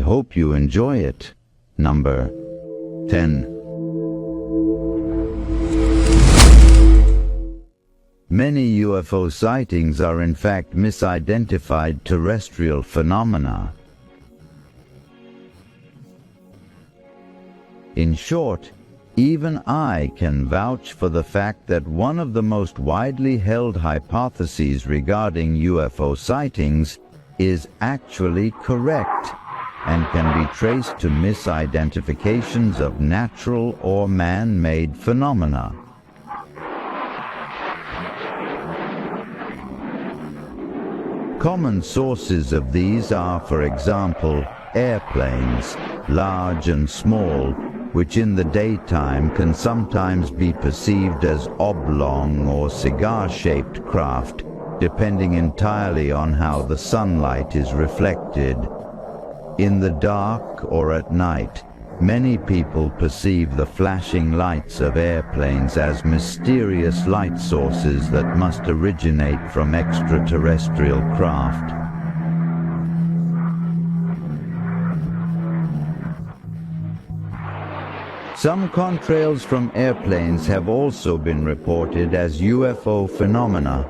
hope you enjoy it. Number 10. Many UFO sightings are in fact misidentified terrestrial phenomena. In short, even I can vouch for the fact that one of the most widely held hypotheses regarding UFO sightings is actually correct and can be traced to misidentifications of natural or man-made phenomena. Common sources of these are, for example, airplanes, large and small, which in the daytime can sometimes be perceived as oblong or cigar-shaped craft, depending entirely on how the sunlight is reflected. In the dark or at night, many people perceive the flashing lights of airplanes as mysterious light sources that must originate from extraterrestrial craft. Some contrails from airplanes have also been reported as UFO phenomena.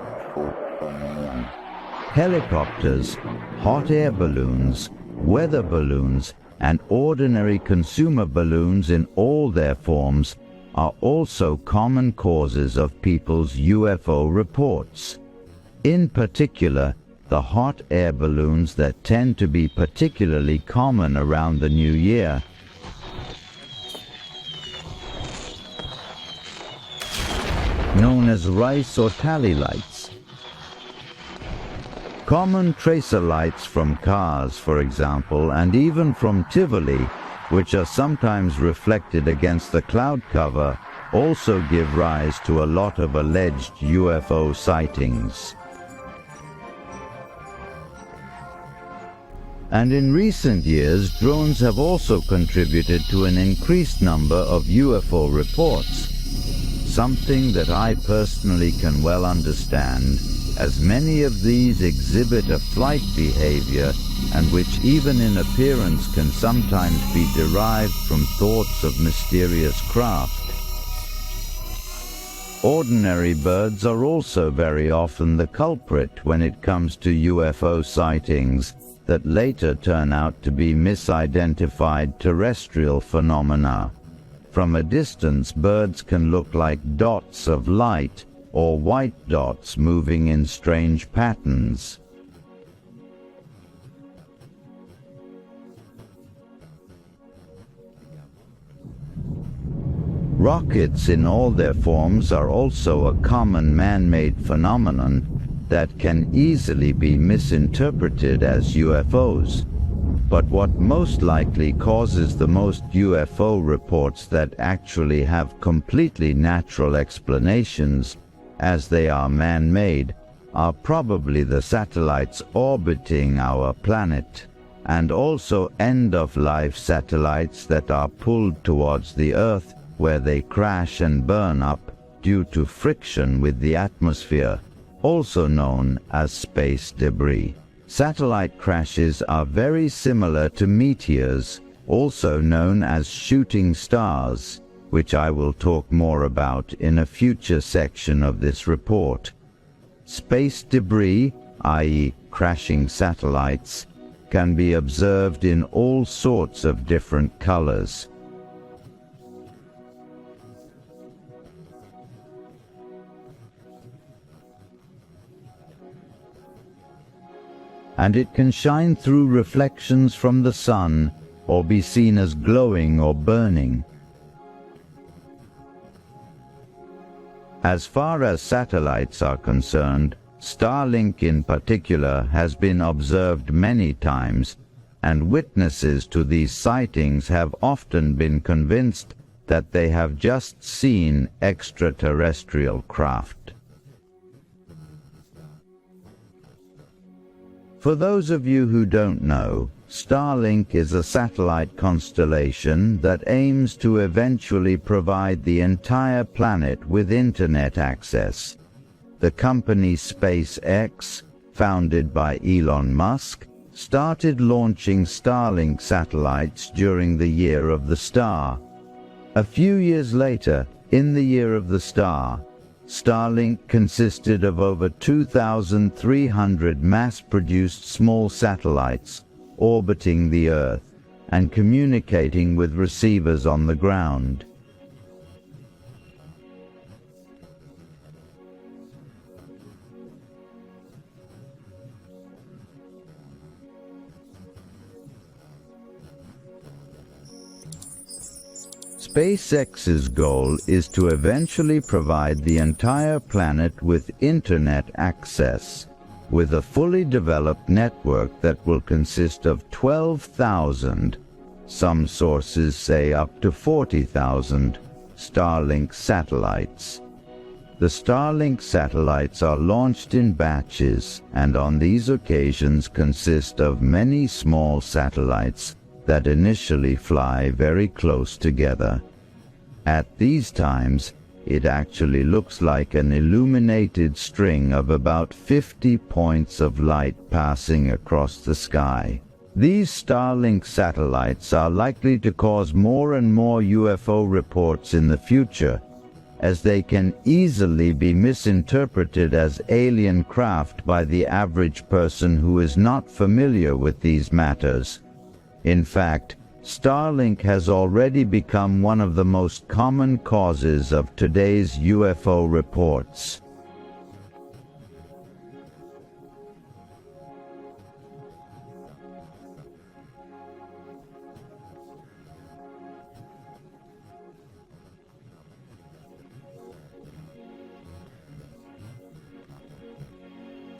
Helicopters, hot air balloons, weather balloons, and ordinary consumer balloons in all their forms are also common causes of people's UFO reports. In particular, the hot air balloons that tend to be particularly common around the new year. Known as rice or tally lights. Common tracer lights from cars, for example, and even from Tivoli, which are sometimes reflected against the cloud cover, also give rise to a lot of alleged UFO sightings. And in recent years, drones have also contributed to an increased number of UFO reports, something that I personally can well understand, as many of these exhibit a flight behavior and which even in appearance can sometimes be derived from thoughts of mysterious craft. Ordinary birds are also very often the culprit when it comes to UFO sightings that later turn out to be misidentified terrestrial phenomena. From a distance, birds can look like dots of light or white dots moving in strange patterns. Rockets in all their forms are also a common man-made phenomenon that can easily be misinterpreted as UFOs. But what most likely causes the most UFO reports that actually have completely natural explanations, as they are man-made, are probably the satellites orbiting our planet, and also end-of-life satellites that are pulled towards the Earth, where they crash and burn up due to friction with the atmosphere, also known as space debris. Satellite crashes are very similar to meteors, also known as shooting stars, which I will talk more about in a future section of this report. Space debris, i.e. crashing satellites, can be observed in all sorts of different colors. And it can shine through reflections from the sun or be seen as glowing or burning. As far as satellites are concerned, Starlink in particular has been observed many times, and witnesses to these sightings have often been convinced that they have just seen extraterrestrial craft. For those of you who don't know, Starlink is a satellite constellation that aims to eventually provide the entire planet with internet access. The company SpaceX, founded by Elon Musk, started launching Starlink satellites during the Year of the Star. A few years later, in the Year of the Star, Starlink consisted of over 2,300 mass-produced small satellites orbiting the Earth and communicating with receivers on the ground. SpaceX's goal is to eventually provide the entire planet with internet access, with a fully developed network that will consist of 12,000, some sources say up to 40,000, Starlink satellites. The Starlink satellites are launched in batches, and on these occasions consist of many small satellites that initially fly very close together. At these times, it actually looks like an illuminated string of about 50 points of light passing across the sky. These Starlink satellites are likely to cause more and more UFO reports in the future, as they can easily be misinterpreted as alien craft by the average person who is not familiar with these matters. In fact, Starlink has already become one of the most common causes of today's UFO reports.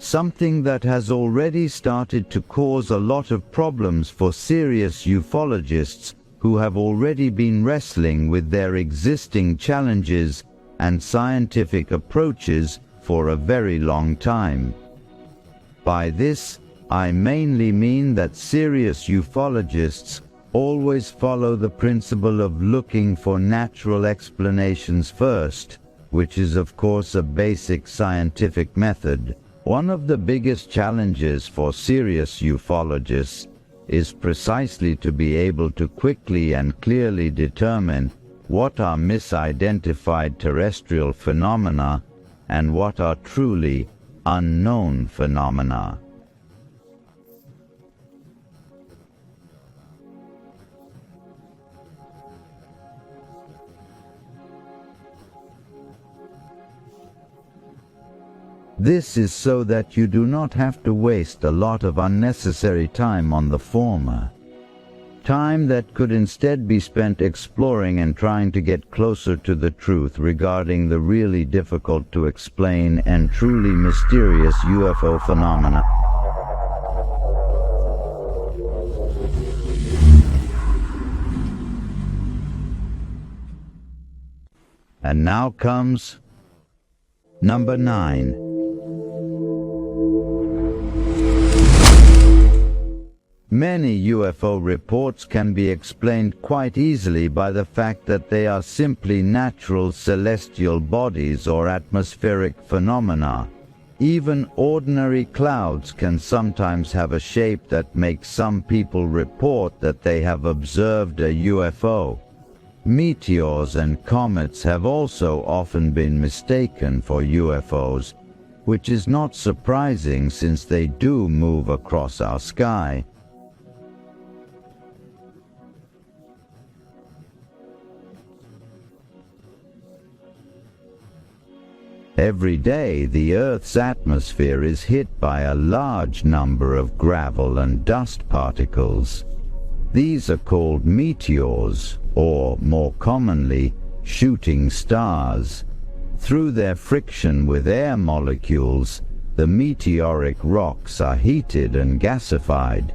Something that has already started to cause a lot of problems for serious ufologists who have already been wrestling with their existing challenges and scientific approaches for a very long time. By this, I mainly mean that serious ufologists always follow the principle of looking for natural explanations first, which is of course a basic scientific method. One of the biggest challenges for serious ufologists is precisely to be able to quickly and clearly determine what are misidentified terrestrial phenomena and what are truly unknown phenomena. This is so that you do not have to waste a lot of unnecessary time on the former. Time that could instead be spent exploring and trying to get closer to the truth regarding the really difficult to explain and truly mysterious UFO phenomena. And now comes number 9. Many UFO reports can be explained quite easily by the fact that they are simply natural celestial bodies or atmospheric phenomena. Even ordinary clouds can sometimes have a shape that makes some people report that they have observed a UFO. Meteors and comets have also often been mistaken for UFOs, which is not surprising since they do move across our sky. Every day, the Earth's atmosphere is hit by a large number of gravel and dust particles. These are called meteors, or more commonly, shooting stars. Through their friction with air molecules, the meteoric rocks are heated and gasified,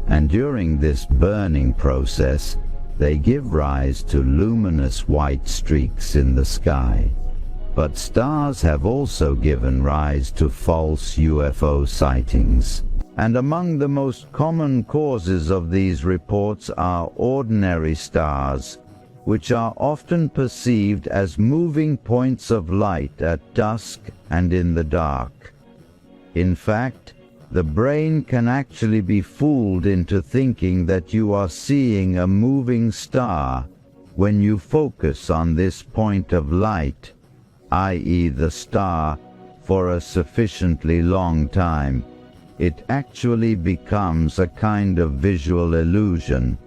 and during this burning process, they give rise to luminous white streaks in the sky. But stars have also given rise to false UFO sightings. And among the most common causes of these reports are ordinary stars, which are often perceived as moving points of light at dusk and in the dark. In fact, The brain can actually be fooled into thinking that you are seeing a moving star when you focus on this point of light, i.e. the star, for a sufficiently long time. It actually becomes a kind of visual illusion.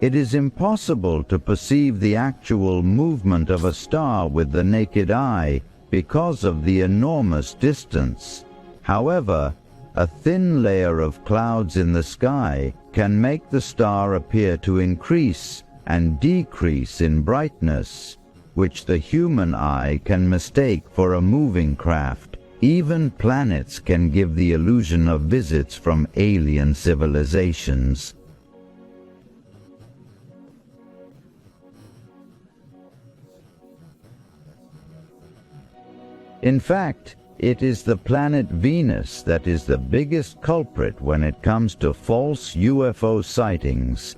It is impossible to perceive the actual movement of a star with the naked eye because of the enormous distance. However, a thin layer of clouds in the sky can make the star appear to increase and decrease in brightness, which the human eye can mistake for a moving craft. Even planets can give the illusion of visits from alien civilizations. In fact, it is the planet Venus that is the biggest culprit when it comes to false UFO sightings.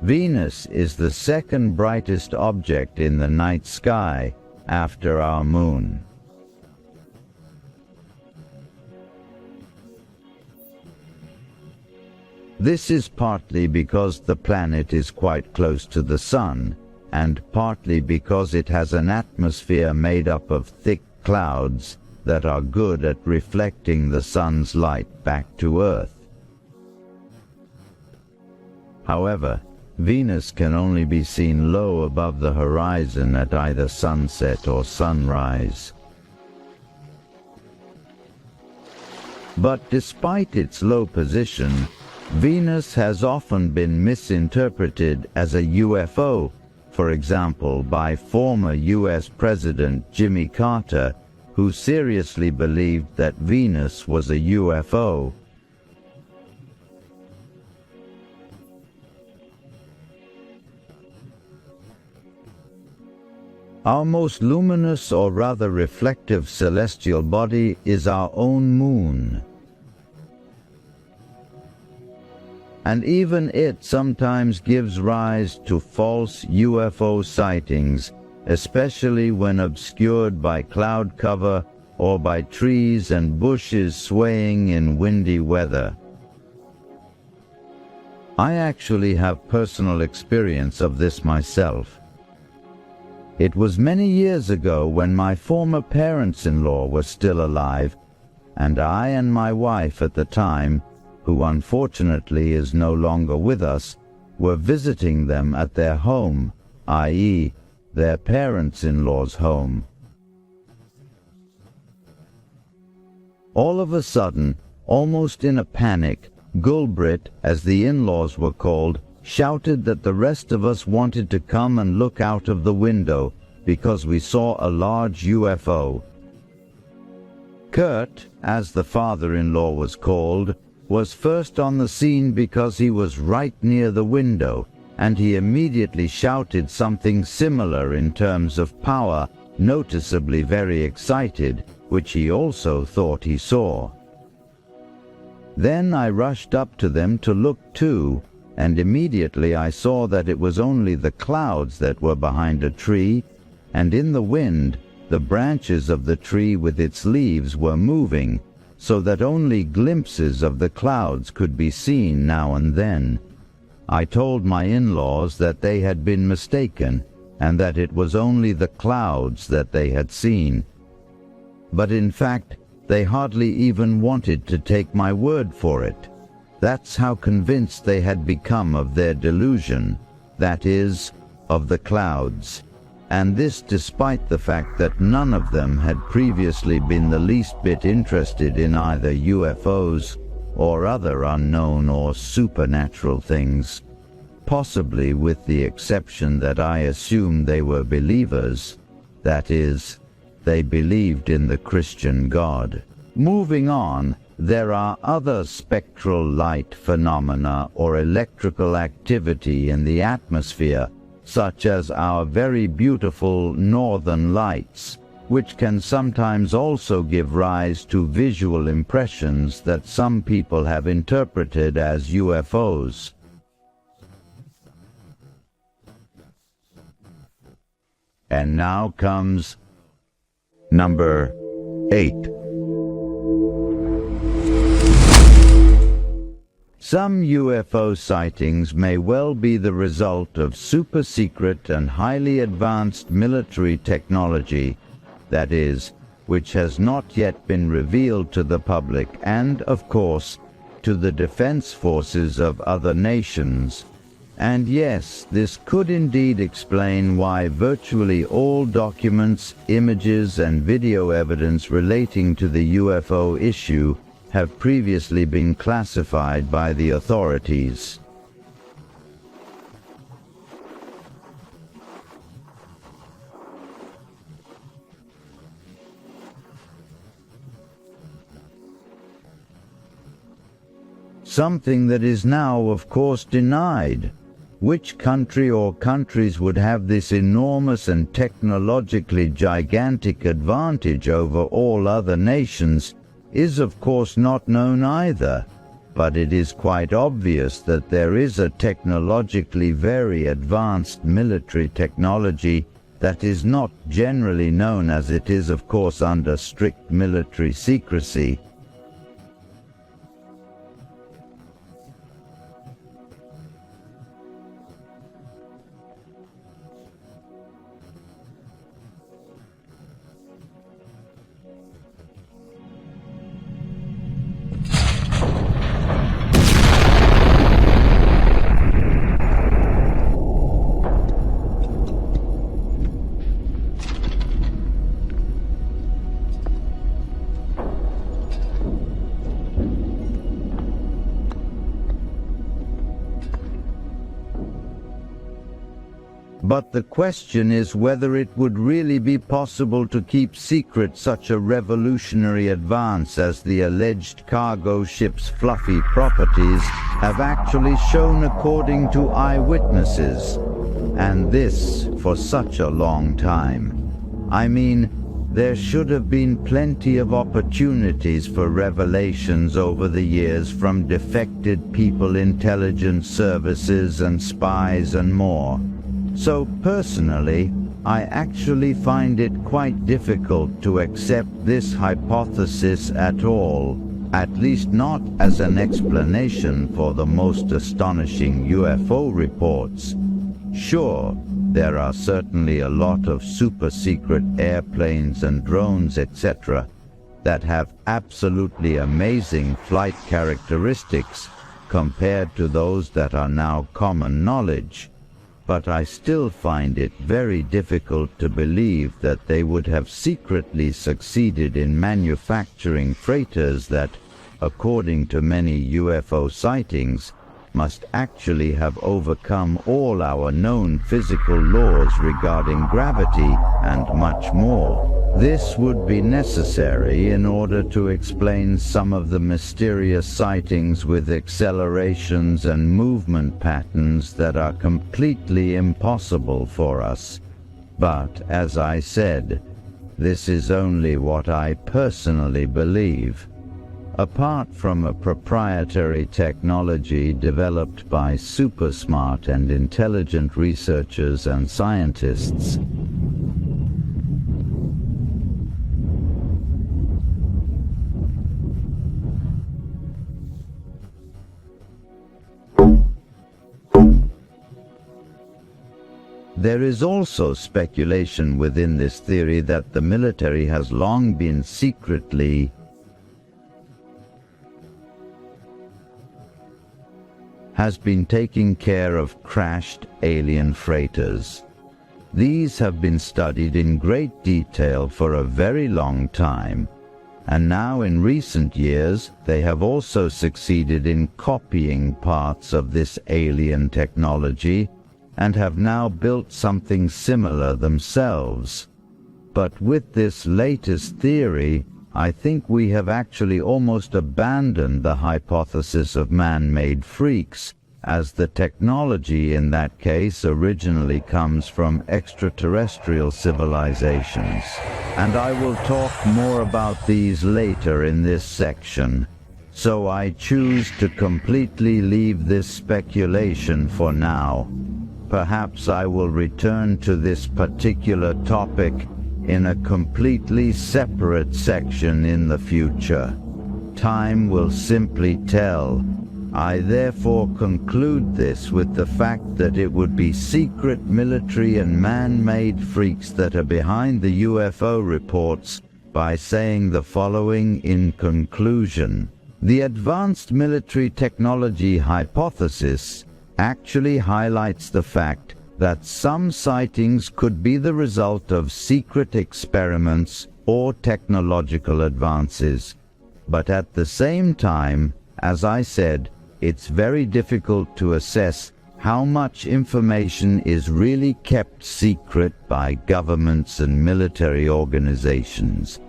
Venus is the second brightest object in the night sky after our moon. This is partly because the planet is quite close to the Sun, and partly because it has an atmosphere made up of thick clouds that are good at reflecting the Sun's light back to Earth. However, Venus can only be seen low above the horizon at either sunset or sunrise. But despite its low position, Venus has often been misinterpreted as a UFO, for example by former US President Jimmy Carter, who seriously believed that Venus was a UFO. Our most luminous, or rather reflective, celestial body is our own moon. And even it sometimes gives rise to false UFO sightings, especially when obscured by cloud cover or by trees and bushes swaying in windy weather. I actually have personal experience of this myself. It was many years ago when my former parents-in-law were still alive, and I and my wife at the time, who unfortunately is no longer with us, were visiting them at their home, i.e., their parents-in-law's home. All of a sudden, almost in a panic, Gulbrit, as the in-laws were called, shouted that the rest of us wanted to come and look out of the window because we saw a large UFO. Kurt, as the father-in-law was called, was first on the scene because he was right near the window, and he immediately shouted something similar in terms of power, noticeably very excited, which he also thought he saw. Then I rushed up to them to look too, and immediately I saw that it was only the clouds that were behind a tree, and in the wind the branches of the tree with its leaves were moving, so that only glimpses of the clouds could be seen now and then. I told my in-laws that they had been mistaken, and that it was only the clouds that they had seen. But in fact, they hardly even wanted to take my word for it. That's how convinced they had become of their delusion, that is, of the clouds. And this despite the fact that none of them had previously been the least bit interested in either UFOs or other unknown or supernatural things, possibly with the exception that I assume they were believers, that is, they believed in the Christian God. Moving on, there are other spectral light phenomena or electrical activity in the atmosphere, such as our very beautiful northern lights, which can sometimes also give rise to visual impressions that some people have interpreted as UFOs. And now comes number 8. Some UFO sightings may well be the result of super-secret and highly advanced military technology, that is, which has not yet been revealed to the public and, of course, to the defense forces of other nations. And yes, this could indeed explain why virtually all documents, images, and video evidence relating to the UFO issue have previously been classified by the authorities. Something that is now, of course, denied. Which country or countries would have this enormous and technologically gigantic advantage over all other nations is of course not known either, but it is quite obvious that there is a technologically very advanced military technology that is not generally known, as it is of course under strict military secrecy. But the question is whether it would really be possible to keep secret such a revolutionary advance as the alleged cargo ship's fluffy properties have actually shown according to eyewitnesses. And this for such a long time. I mean, there should have been plenty of opportunities for revelations over the years from defected people, intelligence services and spies and more. So personally, I actually find it quite difficult to accept this hypothesis at all, at least not as an explanation for the most astonishing UFO reports. Sure, there are certainly a lot of super-secret airplanes and drones, etc., that have absolutely amazing flight characteristics compared to those that are now common knowledge. But I still find it very difficult to believe that they would have secretly succeeded in manufacturing freighters that, according to many UFO sightings, must actually have overcome all our known physical laws regarding gravity and much more. This would be necessary in order to explain some of the mysterious sightings with accelerations and movement patterns that are completely impossible for us. But, as I said, this is only what I personally believe. Apart from a proprietary technology developed by super smart and intelligent researchers and scientists, there is also speculation within this theory that the military has long been secretly taking care of crashed alien freighters. These have been studied in great detail for a very long time, and now in recent years they have also succeeded in copying parts of this alien technology and have now built something similar themselves. But with this latest theory, I think we have actually almost abandoned the hypothesis of man-made freaks, as the technology in that case originally comes from extraterrestrial civilizations. And I will talk more about these later in this section, so I choose to completely leave this speculation for now. Perhaps I will return to this particular topic in a completely separate section in the future. Time will simply tell. I therefore conclude this with the fact that it would be secret military and man-made freaks that are behind the UFO reports by saying the following in conclusion. The advanced military technology hypothesis actually highlights the fact that some sightings could be the result of secret experiments or technological advances. But at the same time, as I said, it's very difficult to assess how much information is really kept secret by governments and military organizations.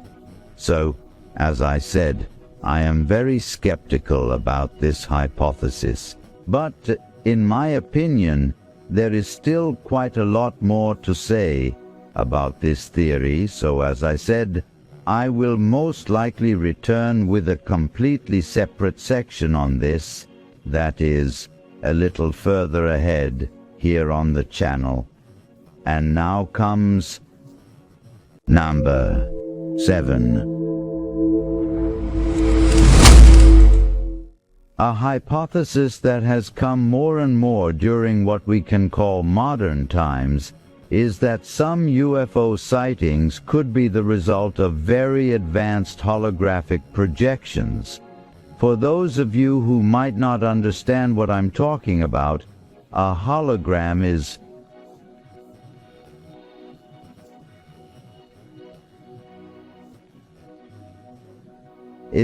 So, as I said, I am very skeptical about this hypothesis. But, in my opinion, there is still quite a lot more to say about this theory, so as I said, I will most likely return with a completely separate section on this, that is, a little further ahead here on the channel. And now comes number 7. A hypothesis that has come more and more during what we can call modern times is that some UFO sightings could be the result of very advanced holographic projections. For those of you who might not understand what I'm talking about, a hologram is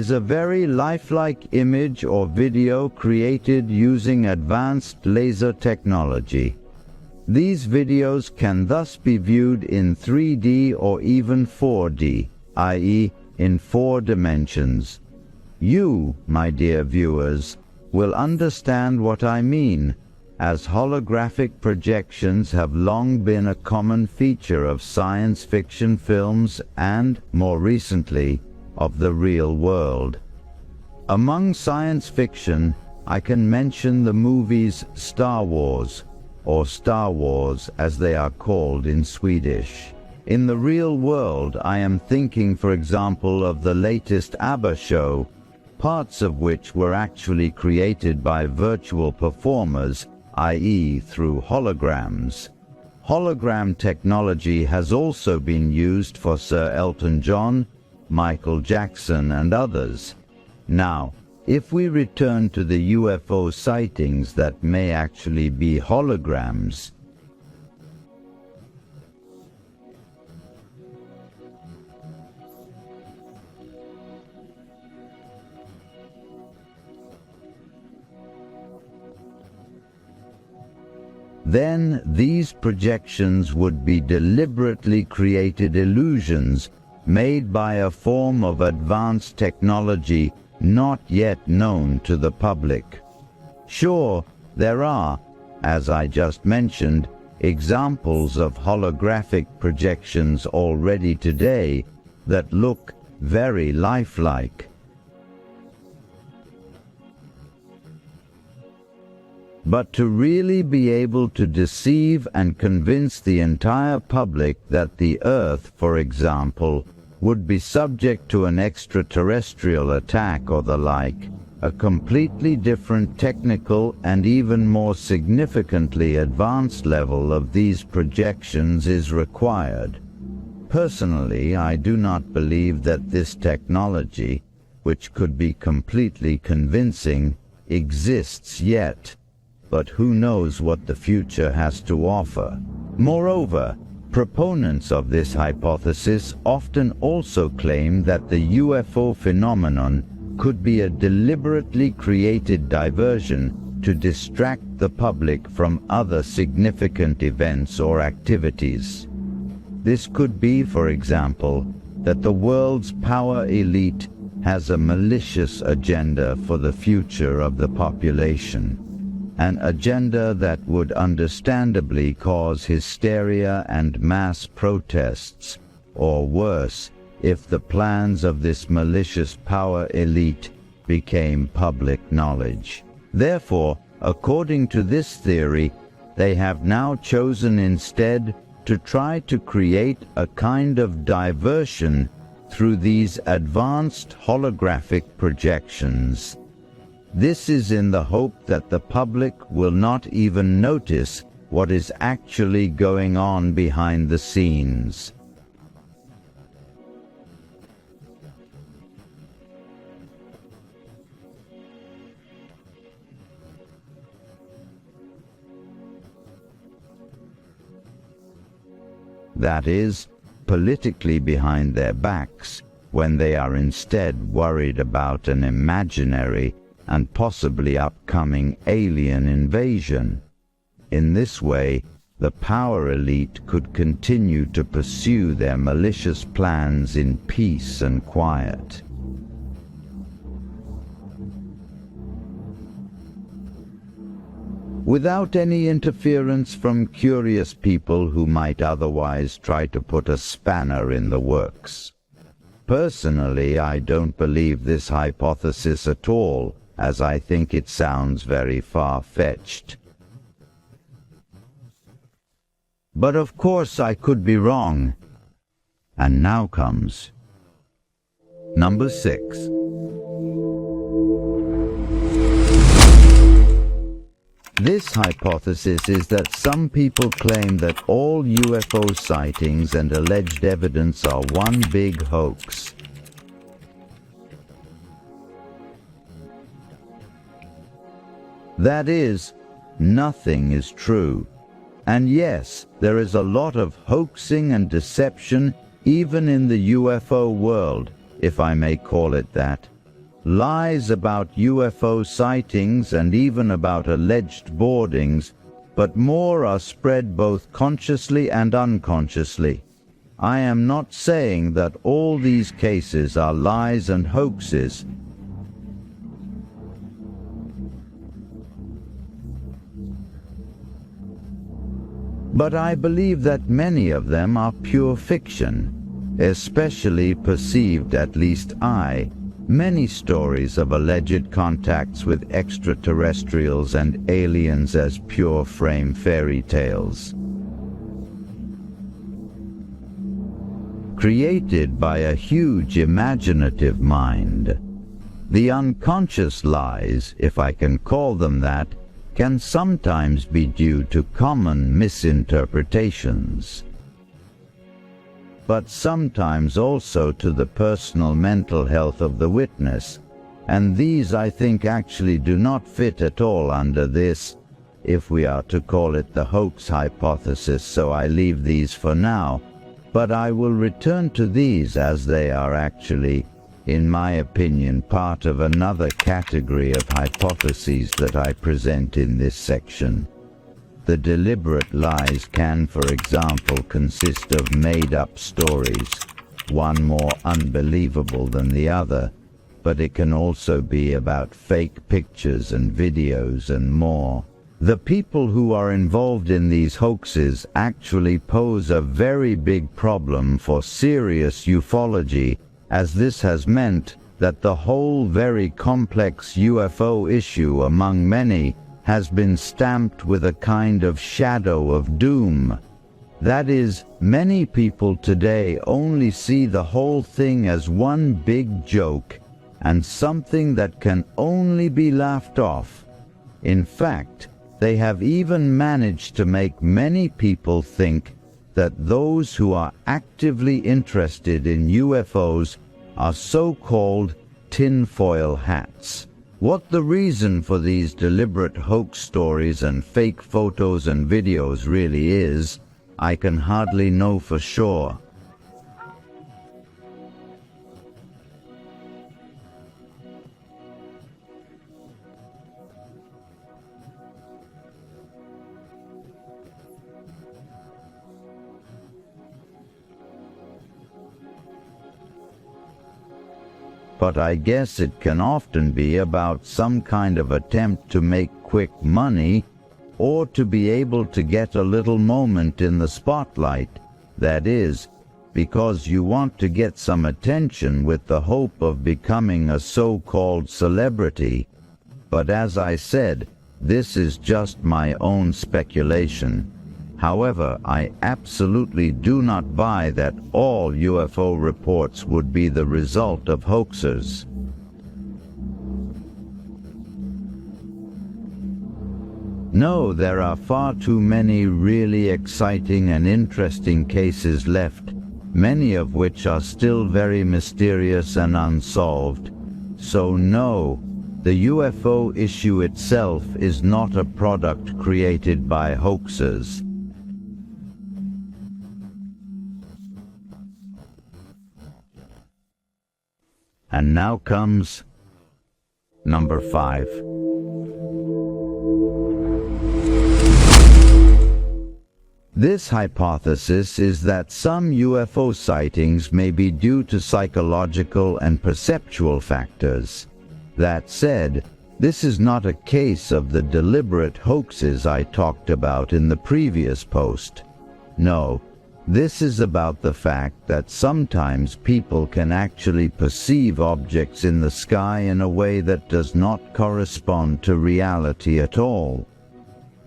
a very lifelike image or video created using advanced laser technology. These videos can thus be viewed in 3D or even 4D, i.e., in 4 dimensions. You, my dear viewers, will understand what I mean, as holographic projections have long been a common feature of science fiction films and, more recently, of the real world. Among science fiction, I can mention the movies Star Wars, or Star Wars as they are called in Swedish. In the real world, I am thinking, for example, of the latest ABBA show, parts of which were actually created by virtual performers, i.e. through holograms. Hologram technology has also been used for Sir Elton John, Michael Jackson, and others. Now, if we return to the UFO sightings that may actually be holograms, then these projections would be deliberately created illusions made by a form of advanced technology not yet known to the public. Sure, there are, as I just mentioned, examples of holographic projections already today that look very lifelike. But to really be able to deceive and convince the entire public that the Earth, for example, would be subject to an extraterrestrial attack or the like, a completely different technical and even more significantly advanced level of these projections is required. Personally, I do not believe that this technology, which could be completely convincing, exists yet. But who knows what the future has to offer. Moreover, proponents of this hypothesis often also claim that the UFO phenomenon could be a deliberately created diversion to distract the public from other significant events or activities. This could be, for example, that the world's power elite has a malicious agenda for the future of the population. An agenda that would understandably cause hysteria and mass protests, or worse, if the plans of this malicious power elite became public knowledge. Therefore, according to this theory, they have now chosen instead to try to create a kind of diversion through these advanced holographic projections. This is in the hope that the public will not even notice what is actually going on behind the scenes. That is, politically behind their backs, when they are instead worried about an imaginary and possibly upcoming alien invasion. In this way, the power elite could continue to pursue their malicious plans in peace and quiet. Without any interference from curious people who might otherwise try to put a spanner in the works. Personally, I don't believe this hypothesis at all, as I think it sounds very far-fetched. But of course I could be wrong. And now comes number 6. This hypothesis is that some people claim that all UFO sightings and alleged evidence are one big hoax. That is, nothing is true. And yes, there is a lot of hoaxing and deception even in the UFO world, if I may call it that. Lies about UFO sightings and even about alleged boardings, but more are spread both consciously and unconsciously. I am not saying that all these cases are lies and hoaxes. But I believe that many of them are pure fiction, especially perceived, at least many stories of alleged contacts with extraterrestrials and aliens as pure frame fairy tales. Created by a huge imaginative mind. The unconscious lies, if I can call them that, can sometimes be due to common misinterpretations, but sometimes also to the personal mental health of the witness, and these I think actually do not fit at all under this, if we are to call it the hoax hypothesis, so I leave these for now, but I will return to these as they are actually, in my opinion, part of another category of hypotheses that I present in this section. The deliberate lies can, for example, consist of made-up stories, one more unbelievable than the other, but it can also be about fake pictures and videos and more. The people who are involved in these hoaxes actually pose a very big problem for serious ufology, as this has meant that the whole very complex UFO issue among many has been stamped with a kind of shadow of doom. That is, many people today only see the whole thing as one big joke and something that can only be laughed off. In fact, they have even managed to make many people think that those who are actively interested in UFOs are so-called tinfoil hats. What the reason for these deliberate hoax stories and fake photos and videos really is, I can hardly know for sure. But I guess it can often be about some kind of attempt to make quick money, or to be able to get a little moment in the spotlight, that is, because you want to get some attention with the hope of becoming a so-called celebrity. But as I said, this is just my own speculation. However, I absolutely do not buy that all UFO reports would be the result of hoaxers. No, there are far too many really exciting and interesting cases left, many of which are still very mysterious and unsolved. So no, the UFO issue itself is not a product created by hoaxers. And now comes number 5. This hypothesis is that some UFO sightings may be due to psychological and perceptual factors. That said, this is not a case of the deliberate hoaxes I talked about in the previous post. No, this is about the fact that sometimes people can actually perceive objects in the sky in a way that does not correspond to reality at all.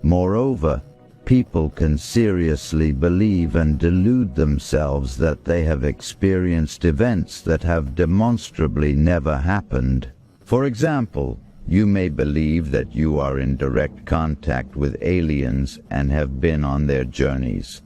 Moreover, people can seriously believe and delude themselves that they have experienced events that have demonstrably never happened. For example, you may believe that you are in direct contact with aliens and have been on their journeys.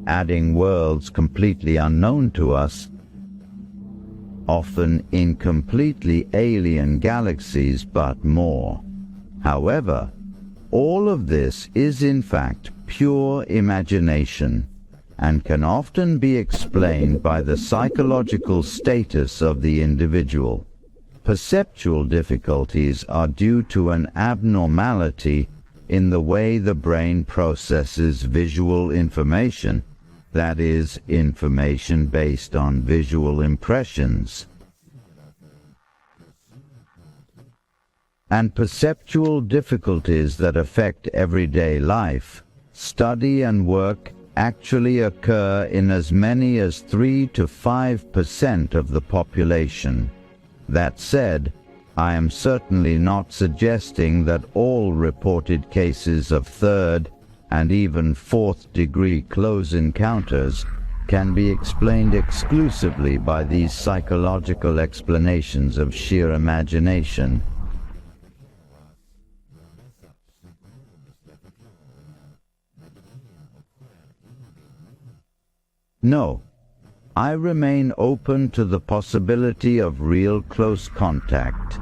Adding worlds completely unknown to us, often in completely alien galaxies, but more. However, all of this is in fact pure imagination and can often be explained by the psychological status of the individual. Perceptual difficulties are due to an abnormality in the way the brain processes visual information, that is, information based on visual impressions. And perceptual difficulties that affect everyday life, study and work actually occur in as many as 3 to 5% of the population. That said, I am certainly not suggesting that all reported cases of third and even fourth-degree close encounters can be explained exclusively by these psychological explanations of sheer imagination. No, I remain open to the possibility of real close contact.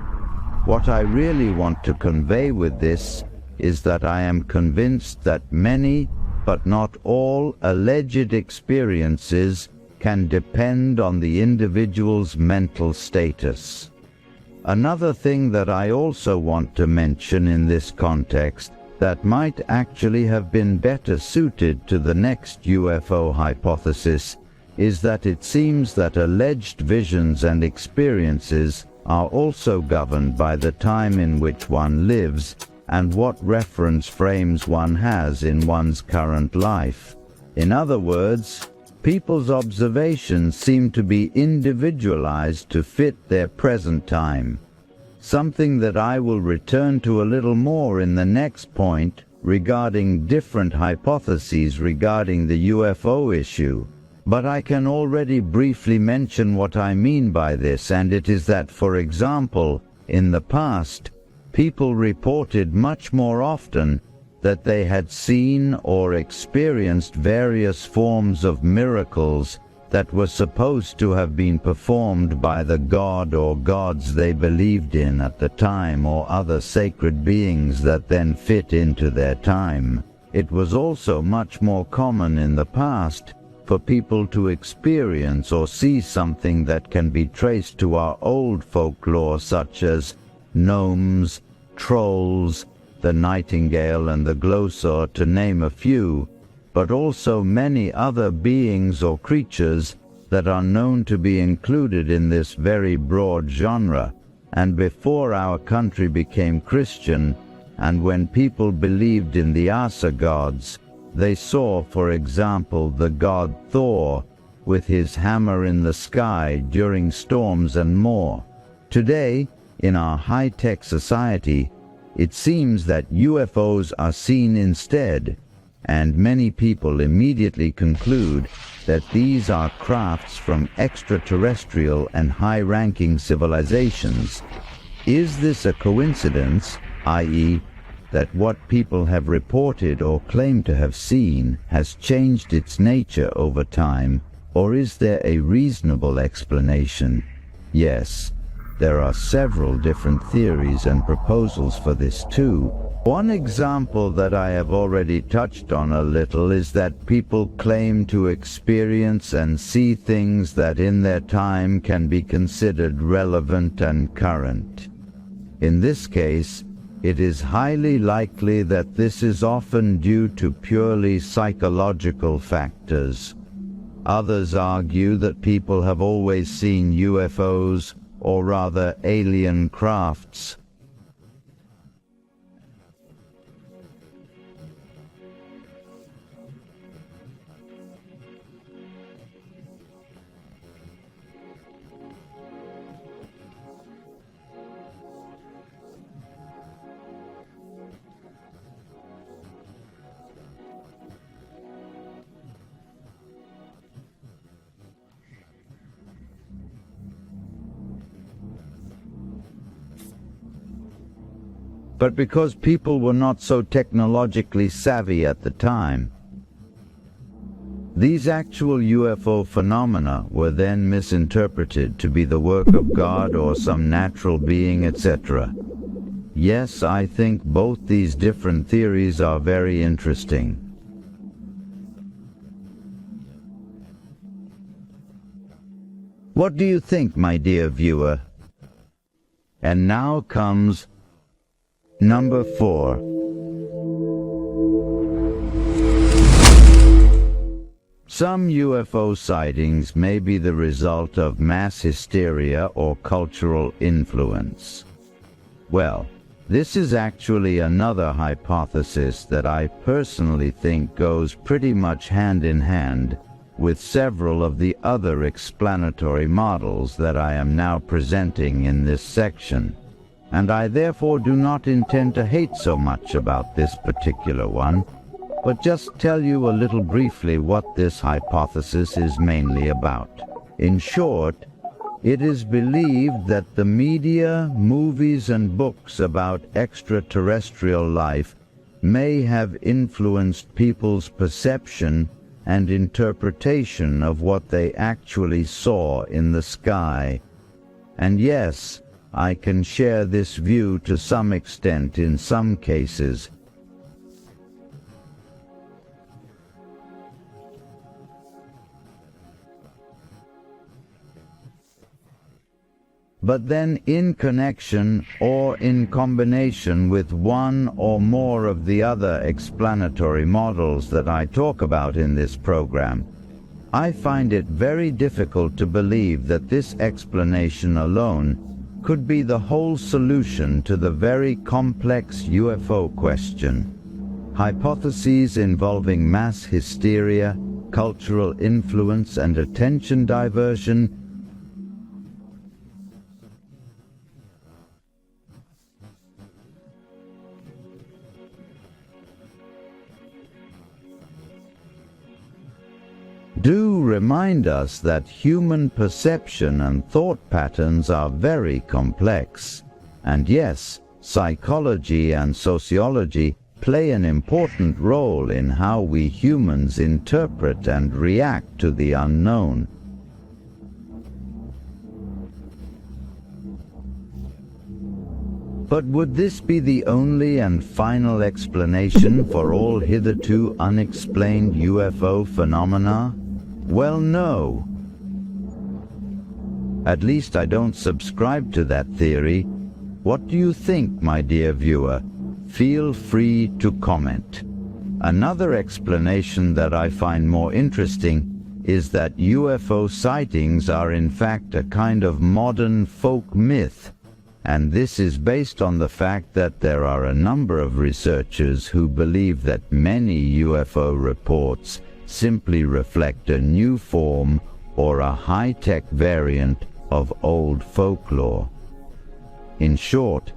What I really want to convey with this is that I am convinced that many, but not all, alleged experiences can depend on the individual's mental status. Another thing that I also want to mention in this context that might actually have been better suited to the next UFO hypothesis is that it seems that alleged visions and experiences are also governed by the time in which one lives and what reference frames one has in one's current life. In other words, people's observations seem to be individualized to fit their present time, something that I will return to a little more in the next point regarding different hypotheses regarding the UFO issue. But I can already briefly mention what I mean by this, and it is that, for example, in the past, people reported much more often that they had seen or experienced various forms of miracles that were supposed to have been performed by the god or gods they believed in at the time, or other sacred beings that then fit into their time. It was also much more common in the past for people to experience or see something that can be traced to our old folklore, such as gnomes, trolls, the nightingale and the glossaur, to name a few, but also many other beings or creatures that are known to be included in this very broad genre. And before our country became Christian, and when people believed in the Asa gods, they saw, for example, the god Thor with his hammer in the sky during storms and more. Today, in our high-tech society, it seems that UFOs are seen instead, and many people immediately conclude that these are crafts from extraterrestrial and high-ranking civilizations. Is this a coincidence, i.e., that what people have reported or claim to have seen has changed its nature over time, or is there a reasonable explanation? Yes, there are several different theories and proposals for this too. One example that I have already touched on a little is that people claim to experience and see things that in their time can be considered relevant and current. In this case, it is highly likely that this is often due to purely psychological factors. Others argue that people have always seen UFOs, or rather alien crafts. But because people were not so technologically savvy at the time, these actual UFO phenomena were then misinterpreted to be the work of God or some natural being, etc. Yes, I think both these different theories are very interesting. What do you think, my dear viewer? And now comes Number 4. Some UFO sightings may be the result of mass hysteria or cultural influence. Well, this is actually another hypothesis that I personally think goes pretty much hand in hand with several of the other explanatory models that I am now presenting in this section. And I therefore do not intend to hate so much about this particular one, but just tell you a little briefly what this hypothesis is mainly about. In short, it is believed that the media, movies and books about extraterrestrial life may have influenced people's perception and interpretation of what they actually saw in the sky. And yes, I can share this view to some extent in some cases. But then in connection or in combination with one or more of the other explanatory models that I talk about in this program, I find it very difficult to believe that this explanation alone could be the whole solution to the very complex UFO question. Hypotheses involving mass hysteria, cultural influence, and attention diversion do remind us that human perception and thought patterns are very complex. And yes, psychology and sociology play an important role in how we humans interpret and react to the unknown. But would this be the only and final explanation for all hitherto unexplained UFO phenomena? Well, no. At least I don't subscribe to that theory. What do you think, my dear viewer? Feel free to comment. Another explanation that I find more interesting is that UFO sightings are in fact a kind of modern folk myth, and this is based on the fact that there are a number of researchers who believe that many UFO reports simply reflect a new form or a high-tech variant of old folklore. In short,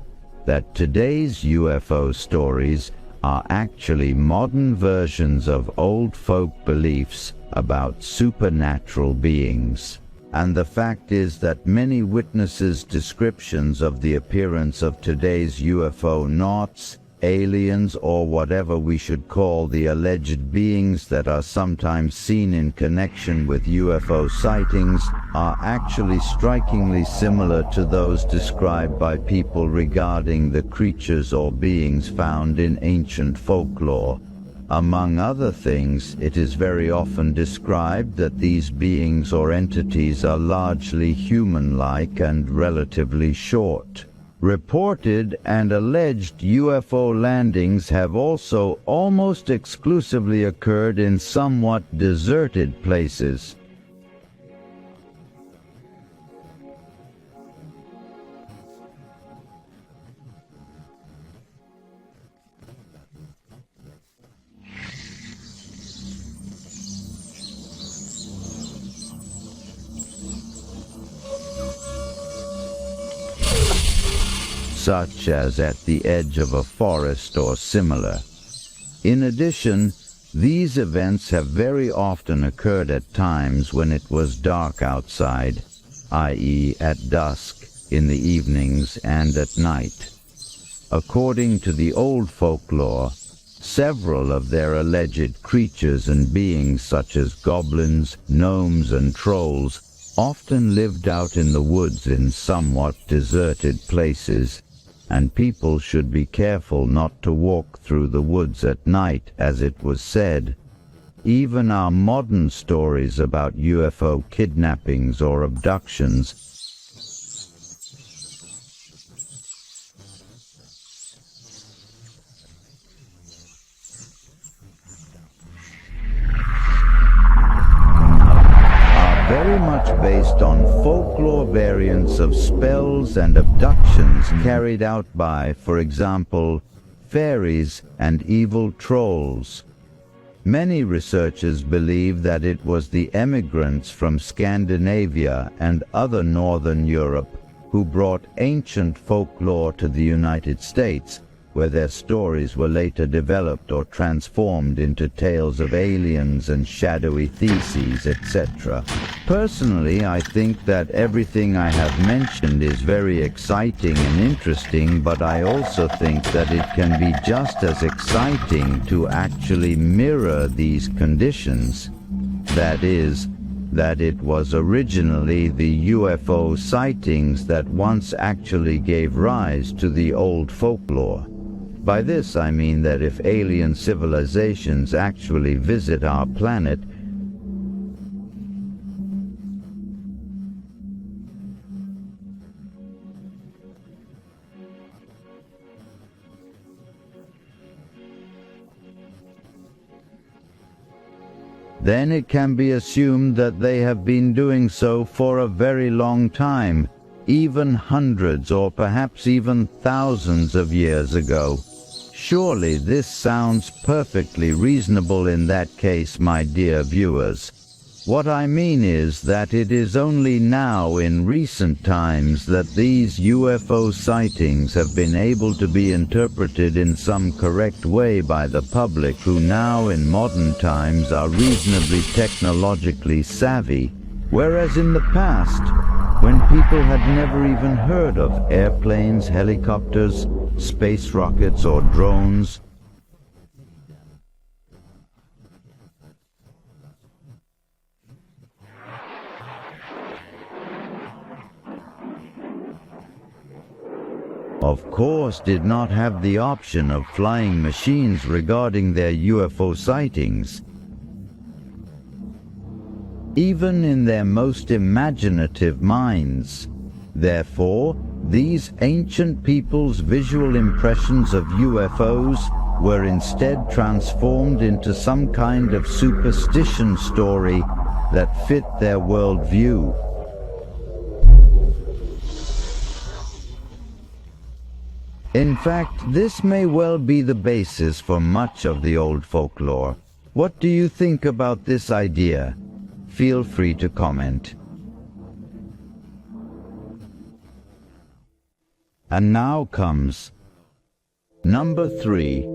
that today's UFO stories are actually modern versions of old folk beliefs about supernatural beings. And the fact is that many witnesses' descriptions of the appearance of today's UFOnauts, aliens, or whatever we should call the alleged beings that are sometimes seen in connection with UFO sightings, are actually strikingly similar to those described by people regarding the creatures or beings found in ancient folklore. Among other things, it is very often described that these beings or entities are largely human-like and relatively short. Reported and alleged UFO landings have also almost exclusively occurred in somewhat deserted places. Such as at the edge of a forest or similar. In addition, these events have very often occurred at times when it was dark outside, i.e. at dusk, in the evenings, and at night. According to the old folklore, several of their alleged creatures and beings such as goblins, gnomes, and trolls often lived out in the woods in somewhat deserted places, and people should be careful not to walk through the woods at night, as it was said. Even our modern stories about UFO kidnappings or abductions very much based on folklore variants of spells and abductions carried out by, for example, fairies and evil trolls. Many researchers believe that it was the emigrants from Scandinavia and other northern Europe who brought ancient folklore to the United States, where their stories were later developed or transformed into tales of aliens and shadowy theses, etc. Personally, I think that everything I have mentioned is very exciting and interesting, but I also think that it can be just as exciting to actually mirror these conditions. That is, that it was originally the UFO sightings that once actually gave rise to the old folklore. By this I mean that if alien civilizations actually visit our planet, then it can be assumed that they have been doing so for a very long time, even hundreds or perhaps even thousands of years ago. Surely this sounds perfectly reasonable in that case, my dear viewers. What I mean is that it is only now in recent times that these UFO sightings have been able to be interpreted in some correct way by the public, who now in modern times are reasonably technologically savvy, whereas in the past, when people had never even heard of airplanes, helicopters, space rockets, or drones, of course did not have the option of flying machines regarding their UFO sightings. Even in their most imaginative minds. Therefore, these ancient people's visual impressions of UFOs were instead transformed into some kind of superstition story that fit their worldview. In fact, this may well be the basis for much of the old folklore. What do you think about this idea? Feel free to comment. And now comes number 3.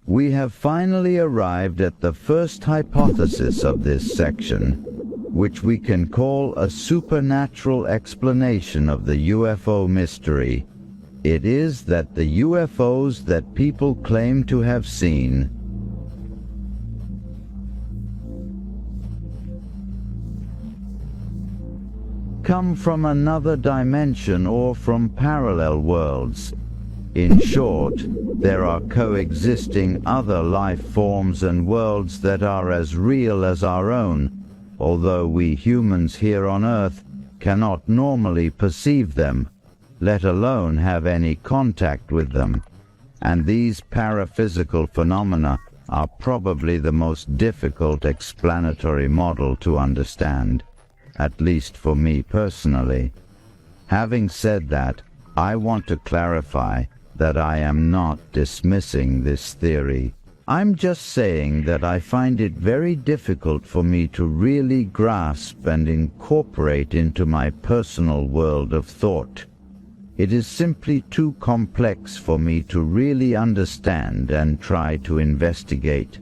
We have finally arrived at the first hypothesis of this section, which we can call a supernatural explanation of the UFO mystery. It is that the UFOs that people claim to have seen come from another dimension or from parallel worlds. In short, there are coexisting other life forms and worlds that are as real as our own, although we humans here on Earth cannot normally perceive them, let alone have any contact with them. And these paraphysical phenomena are probably the most difficult explanatory model to understand, at least for me personally. Having said that, I want to clarify that I am not dismissing this theory. I'm just saying that I find it very difficult for me to really grasp and incorporate into my personal world of thought. It is simply too complex for me to really understand and try to investigate.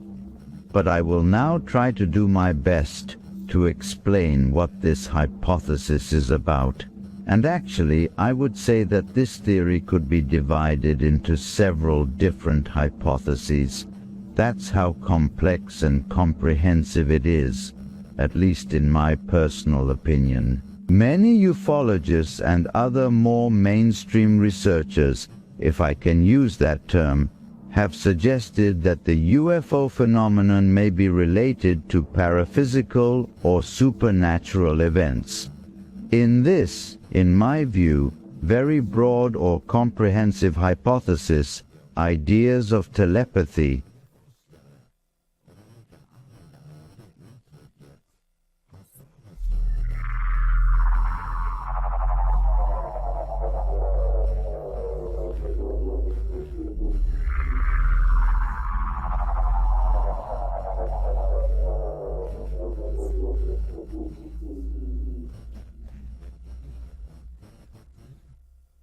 But I will now try to do my best to explain what this hypothesis is about. And actually, I would say that this theory could be divided into several different hypotheses. That's how complex and comprehensive it is, at least in my personal opinion. Many ufologists and other more mainstream researchers, if I can use that term, have suggested that the UFO phenomenon may be related to paraphysical or supernatural events. In this, in my view, very broad or comprehensive hypothesis, ideas of telepathy,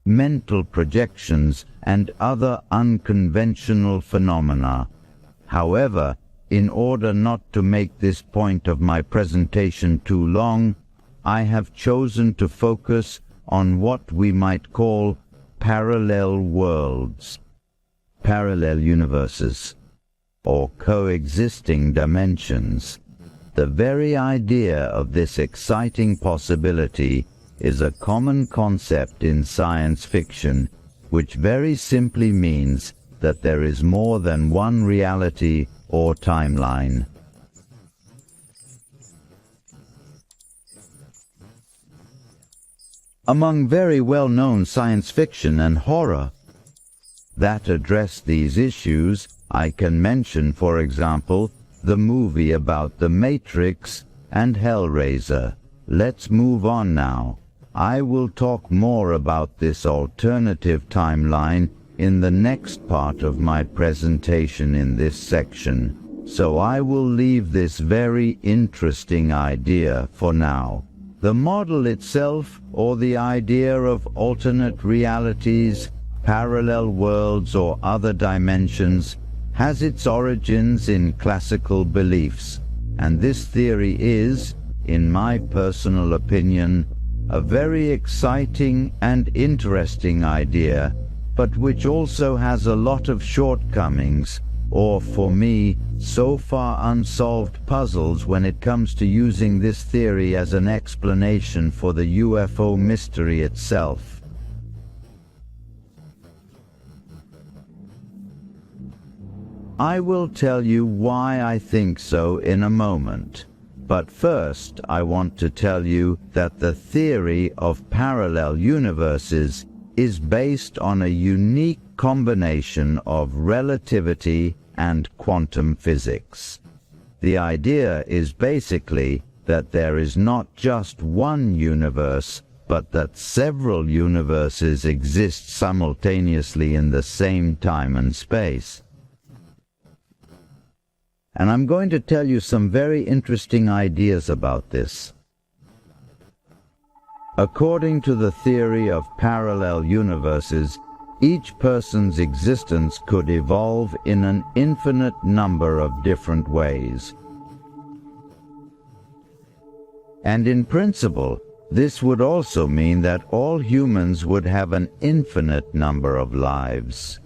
mental projections, and other unconventional phenomena. However, in order not to make this point of my presentation too long, I have chosen to focus on what we might call parallel worlds, parallel universes, or coexisting dimensions. The very idea of this exciting possibility is a common concept in science fiction, which very simply means that there is more than one reality or timeline. Among very well-known science fiction and horror that address these issues, I can mention, for example, the movie about the Matrix and Hellraiser. Let's move on now. I will talk more about this alternative timeline in the next part of my presentation in this section, so I will leave this very interesting idea for now. The model itself, or the idea of alternate realities, parallel worlds or other dimensions, has its origins in classical beliefs, and this theory is, in my personal opinion, a very exciting and interesting idea, but which also has a lot of shortcomings, or for me, so far unsolved puzzles when it comes to using this theory as an explanation for the UFO mystery itself. I will tell you why I think so in a moment. But first, I want to tell you that the theory of parallel universes is based on a unique combination of relativity and quantum physics. The idea is basically that there is not just one universe, but that several universes exist simultaneously in the same time and space. And I'm going to tell you some very interesting ideas about this. According to the theory of parallel universes, each person's existence could evolve in an infinite number of different ways. And in principle, this would also mean that all humans would have an infinite number of lives.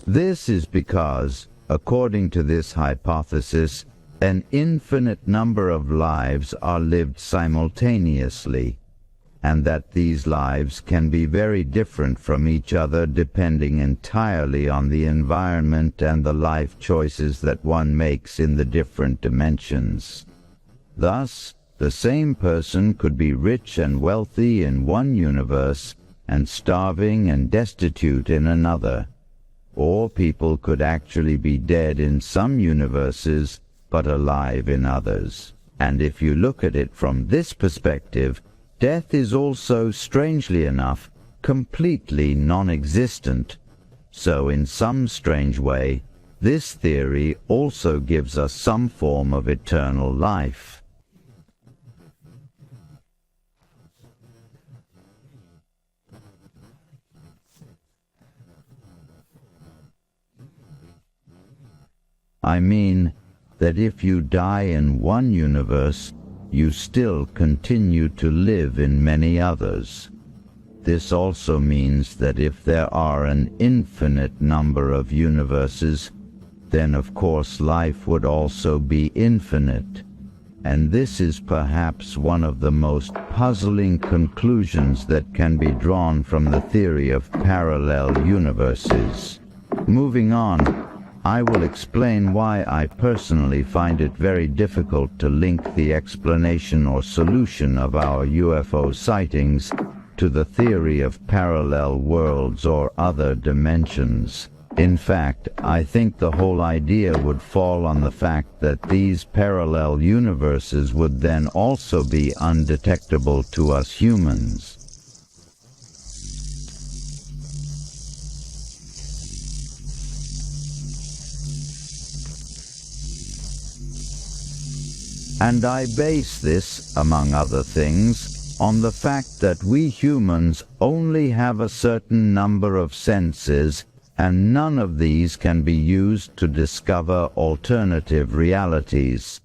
This is because, according to this hypothesis, an infinite number of lives are lived simultaneously, and that these lives can be very different from each other depending entirely on the environment and the life choices that one makes in the different dimensions. Thus, the same person could be rich and wealthy in one universe and starving and destitute in another. Or people could actually be dead in some universes but alive in others. And if you look at it from this perspective, death is also, strangely enough, completely non-existent. So in some strange way, this theory also gives us some form of eternal life. I mean that if you die in one universe, you still continue to live in many others. This also means that if there are an infinite number of universes, then of course life would also be infinite. And this is perhaps one of the most puzzling conclusions that can be drawn from the theory of parallel universes. Moving on, I will explain why I personally find it very difficult to link the explanation or solution of our UFO sightings to the theory of parallel worlds or other dimensions. In fact, I think the whole idea would fall on the fact that these parallel universes would then also be undetectable to us humans. And I base this, among other things, on the fact that we humans only have a certain number of senses, and none of these can be used to discover alternative realities.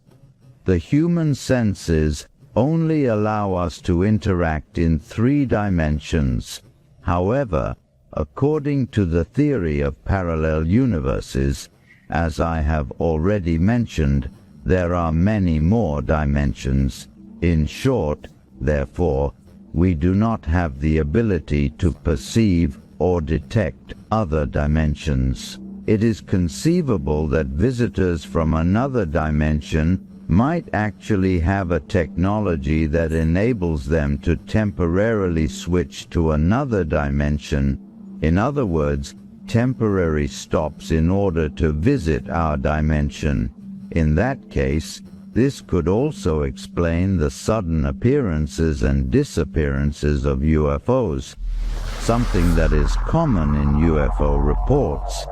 The human senses only allow us to interact in 3 dimensions. However, according to the theory of parallel universes, as I have already mentioned, there are many more dimensions. In short, therefore, we do not have the ability to perceive or detect other dimensions. It is conceivable that visitors from another dimension might actually have a technology that enables them to temporarily switch to another dimension. In other words, temporary stops in order to visit our dimension. In that case, this could also explain the sudden appearances and disappearances of UFOs, something that is common in UFO reports.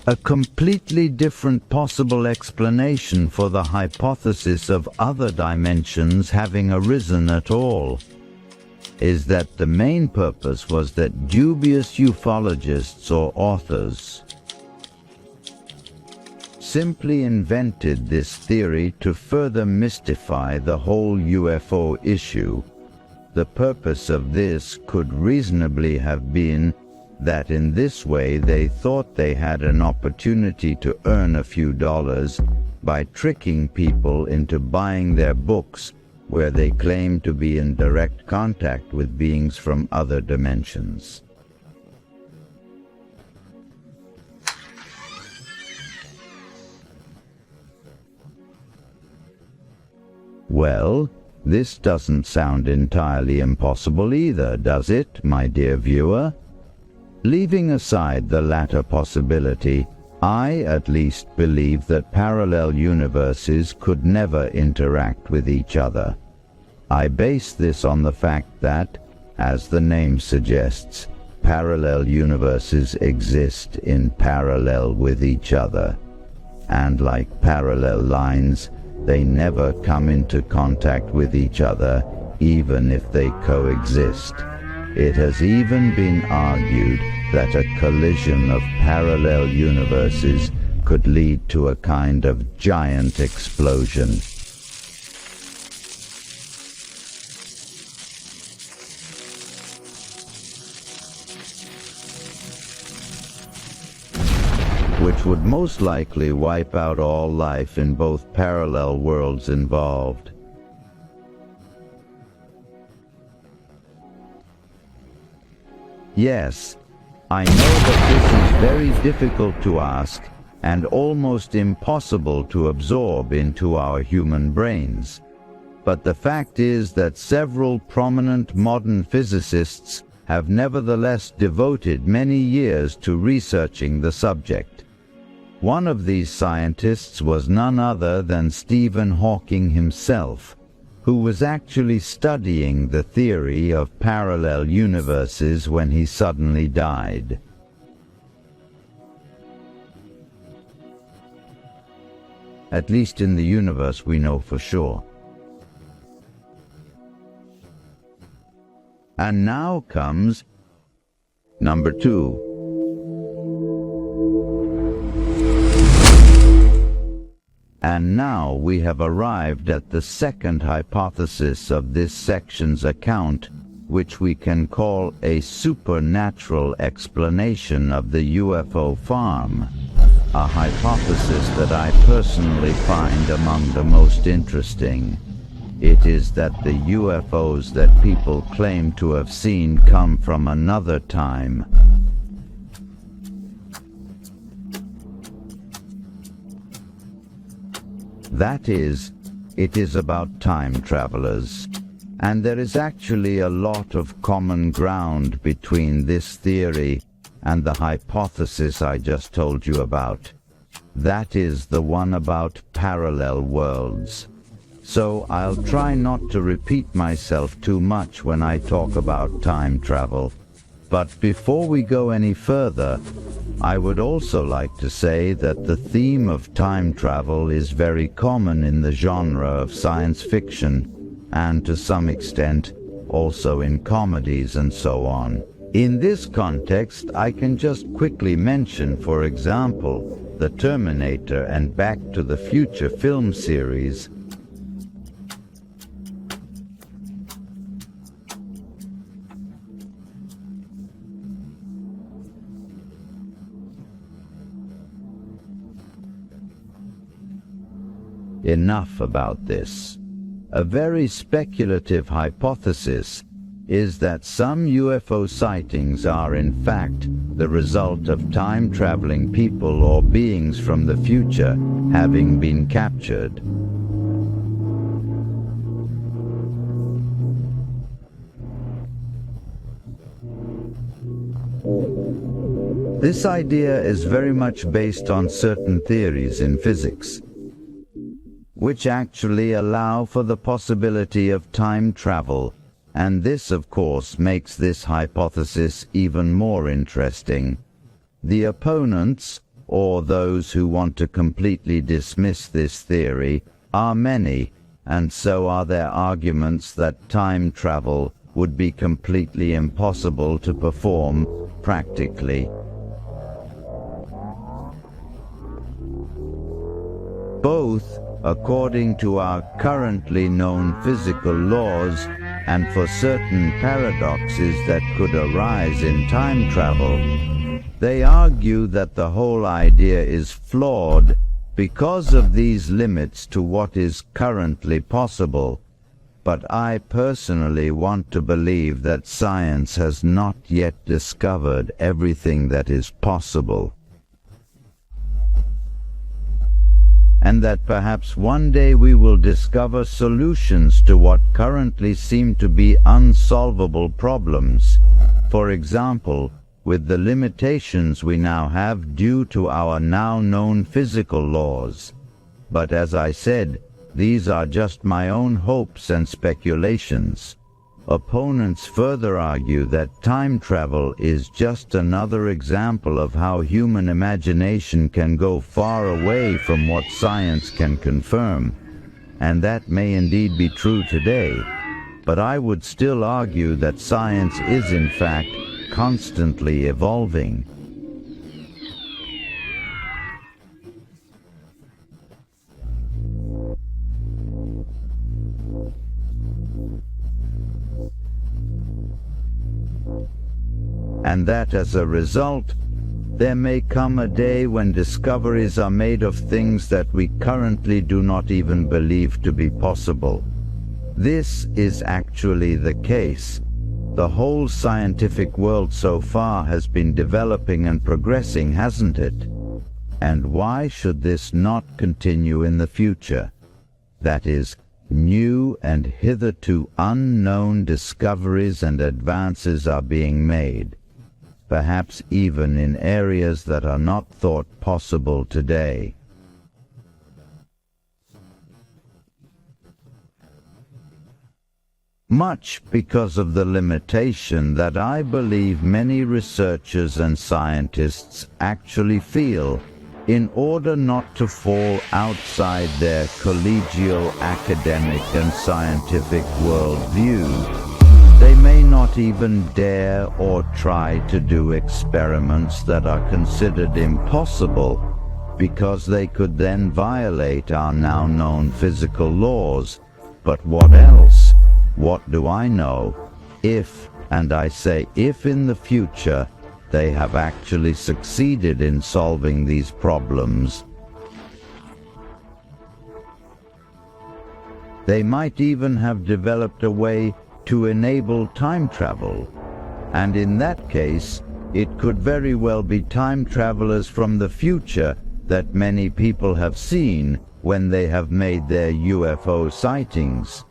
A completely different possible explanation for the hypothesis of other dimensions having arisen at all is that the main purpose was that dubious ufologists or authors simply invented this theory to further mystify the whole UFO issue. The purpose of this could reasonably have been that in this way they thought they had an opportunity to earn a few dollars by tricking people into buying their books where they claim to be in direct contact with beings from other dimensions. Well, this doesn't sound entirely impossible either, does it, my dear viewer? Leaving aside the latter possibility, I at least believe that parallel universes could never interact with each other. I base this on the fact that, as the name suggests, parallel universes exist in parallel with each other, and like parallel lines, they never come into contact with each other, even if they coexist. It has even been argued that a collision of parallel universes could lead to a kind of giant explosion. Which would most likely wipe out all life in both parallel worlds involved. Yes, I know that this is very difficult to ask and almost impossible to absorb into our human brains. But the fact is that several prominent modern physicists have nevertheless devoted many years to researching the subject. One of these scientists was none other than Stephen Hawking himself, who was actually studying the theory of parallel universes when he suddenly died. At least in the universe we know for sure. And now comes number 2. And now we have arrived at the second hypothesis of this section's account, which we can call a supernatural explanation of the UFO farm, a hypothesis that I personally find among the most interesting. It is that the UFOs that people claim to have seen come from another time. That is, it is about time travelers. And there is actually a lot of common ground between this theory and the hypothesis I just told you about. That is the one about parallel worlds. So I'll try not to repeat myself too much when I talk about time travel. But before we go any further, I would also like to say that the theme of time travel is very common in the genre of science fiction, and to some extent also in comedies and so on. In this context, I can just quickly mention, for example, the Terminator and Back to the Future film series. Enough about this. A very speculative hypothesis is that some UFO sightings are in fact the result of time-traveling people or beings from the future having been captured. This idea is very much based on certain theories in physics, which actually allow for the possibility of time travel, and this, of course, makes this hypothesis even more interesting. The opponents, or those who want to completely dismiss this theory, are many, and so are their arguments that time travel would be completely impossible to perform practically. Both, according to our currently known physical laws, and for certain paradoxes that could arise in time travel, they argue that the whole idea is flawed because of these limits to what is currently possible. But I personally want to believe that science has not yet discovered everything that is possible, and that perhaps one day we will discover solutions to what currently seem to be unsolvable problems. For example, with the limitations we now have due to our now known physical laws. But as I said, these are just my own hopes and speculations. Opponents further argue that time travel is just another example of how human imagination can go far away from what science can confirm, and that may indeed be true today. But I would still argue that science is in fact constantly evolving. And that as a result, there may come a day when discoveries are made of things that we currently do not even believe to be possible. This is actually the case. The whole scientific world so far has been developing and progressing, hasn't it? And why should this not continue in the future? That is, new and hitherto unknown discoveries and advances are being made, perhaps even in areas that are not thought possible today. Much because of the limitation that I believe many researchers and scientists actually feel in order not to fall outside their collegial, academic and scientific worldview. They may not even dare or try to do experiments that are considered impossible because they could then violate our now known physical laws. But what else? What do I know? If, and I say if in the future, they have actually succeeded in solving these problems, they might even have developed a way to enable time travel. And in that case, it could very well be time travelers from the future that many people have seen when they have made their UFO sightings.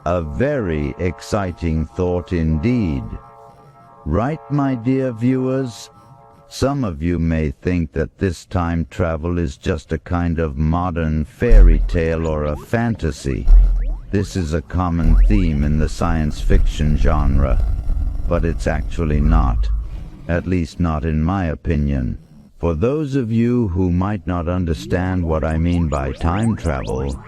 A very exciting thought indeed. Right, my dear viewers? Some of you may think that this time travel is just a kind of modern fairy tale or a fantasy. This is a common theme in the science fiction genre, but it's actually not, at least not in my opinion. For those of you who might not understand what I mean by time travel,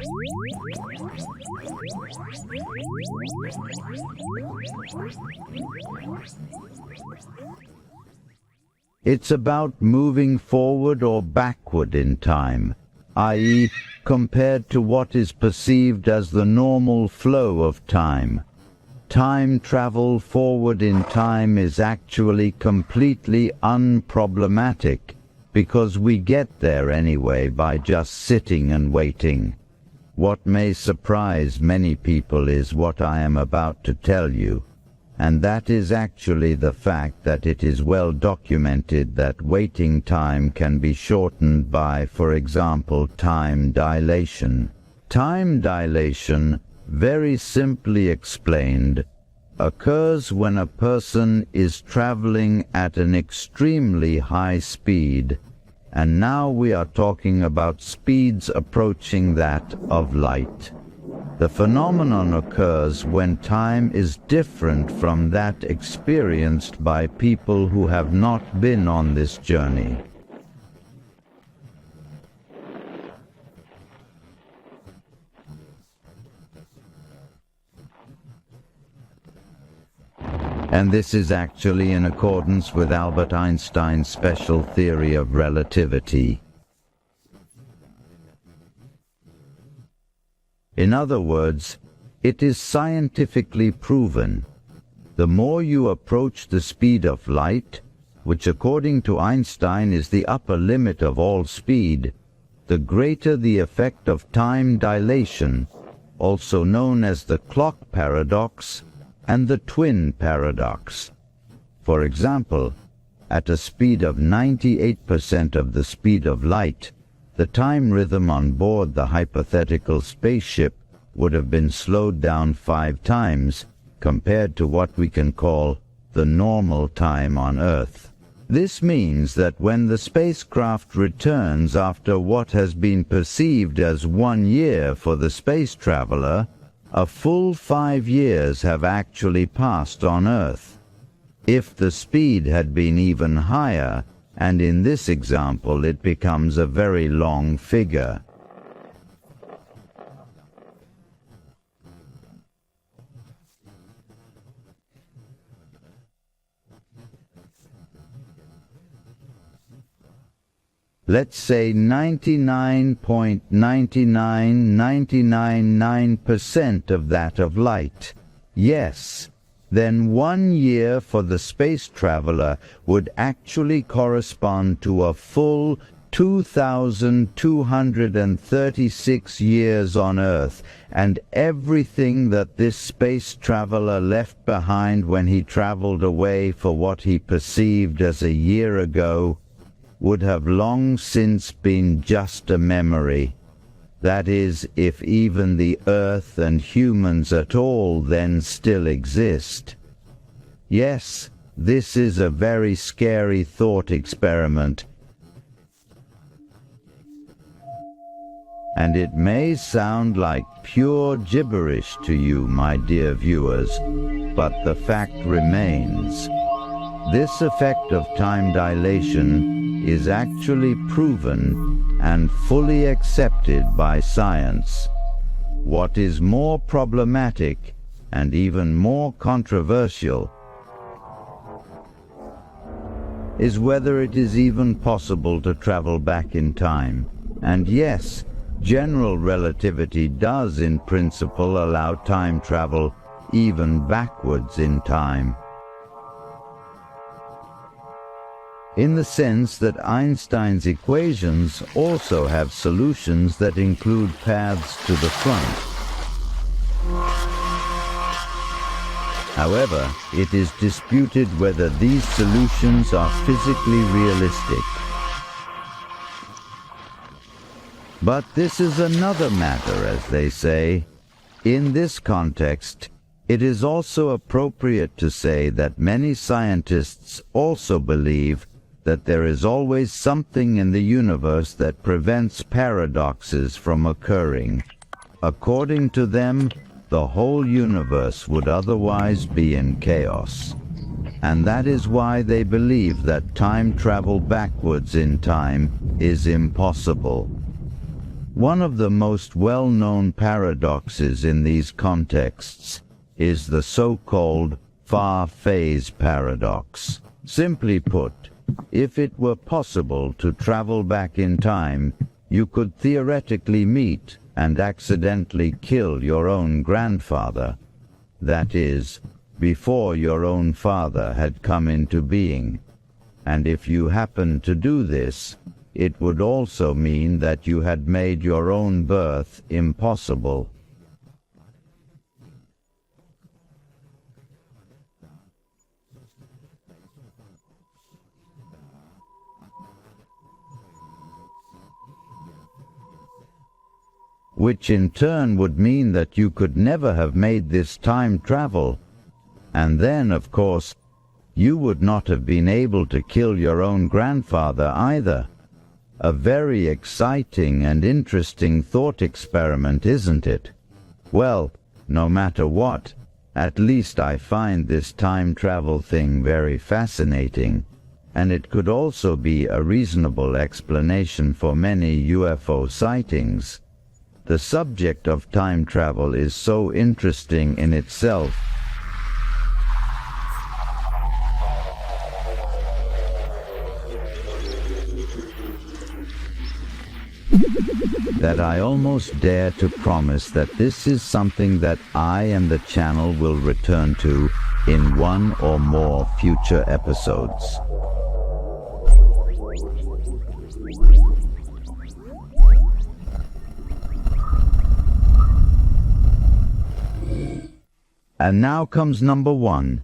it's about moving forward or backward in time, i.e., compared to what is perceived as the normal flow of time. Time travel forward in time is actually completely unproblematic, because we get there anyway by just sitting and waiting. What may surprise many people is what I am about to tell you, and that is actually the fact that it is well documented that waiting time can be shortened by, for example, time dilation. Time dilation, very simply explained, occurs when a person is traveling at an extremely high speed, and now we are talking about speeds approaching that of light. The phenomenon occurs when time is different from that experienced by people who have not been on this journey. And this is actually in accordance with Albert Einstein's special theory of relativity. In other words, it is scientifically proven. The more you approach the speed of light, which according to Einstein is the upper limit of all speed, the greater the effect of time dilation, also known as the clock paradox and the twin paradox. For example, at a speed of 98% of the speed of light, the time rhythm on board the hypothetical spaceship would have been slowed down 5 times compared to what we can call the normal time on Earth. This means that when the spacecraft returns after what has been perceived as 1 year for the space traveler, a full 5 years have actually passed on Earth. If the speed had been even higher, and in this example it becomes a very long figure. Let's say 99.99999% of that of light. Yes, then 1 year for the space traveler would actually correspond to a full 2,236 years on Earth, and everything that this space traveler left behind when he traveled away for what he perceived as a year ago would have long since been just a memory. That is, if even the Earth and humans at all then still exist. Yes, this is a very scary thought experiment, and it may sound like pure gibberish to you, my dear viewers, but the fact remains. This effect of time dilation is actually proven and fully accepted by science. What is more problematic and even more controversial is whether it is even possible to travel back in time. And yes, general relativity does in principle allow time travel even backwards in time, in the sense that Einstein's equations also have solutions that include paths to the front. However, it is disputed whether these solutions are physically realistic. But this is another matter, as they say. In this context, it is also appropriate to say that many scientists also believe that there is always something in the universe that prevents paradoxes from occurring. According to them, the whole universe would otherwise be in chaos. And that is why they believe that time travel backwards in time is impossible. One of the most well-known paradoxes in these contexts is the so-called far phase paradox. Simply put, if it were possible to travel back in time, you could theoretically meet and accidentally kill your own grandfather. That is, before your own father had come into being. And if you happened to do this, it would also mean that you had made your own birth impossible. Which in turn would mean that you could never have made this time travel. And then, of course, you would not have been able to kill your own grandfather either. A very exciting and interesting thought experiment, isn't it? Well, no matter what, at least I find this time travel thing very fascinating, and it could also be a reasonable explanation for many UFO sightings. The subject of time travel is so interesting in itself that I almost dare to promise that this is something that I and the channel will return to in one or more future episodes. And now comes number 1.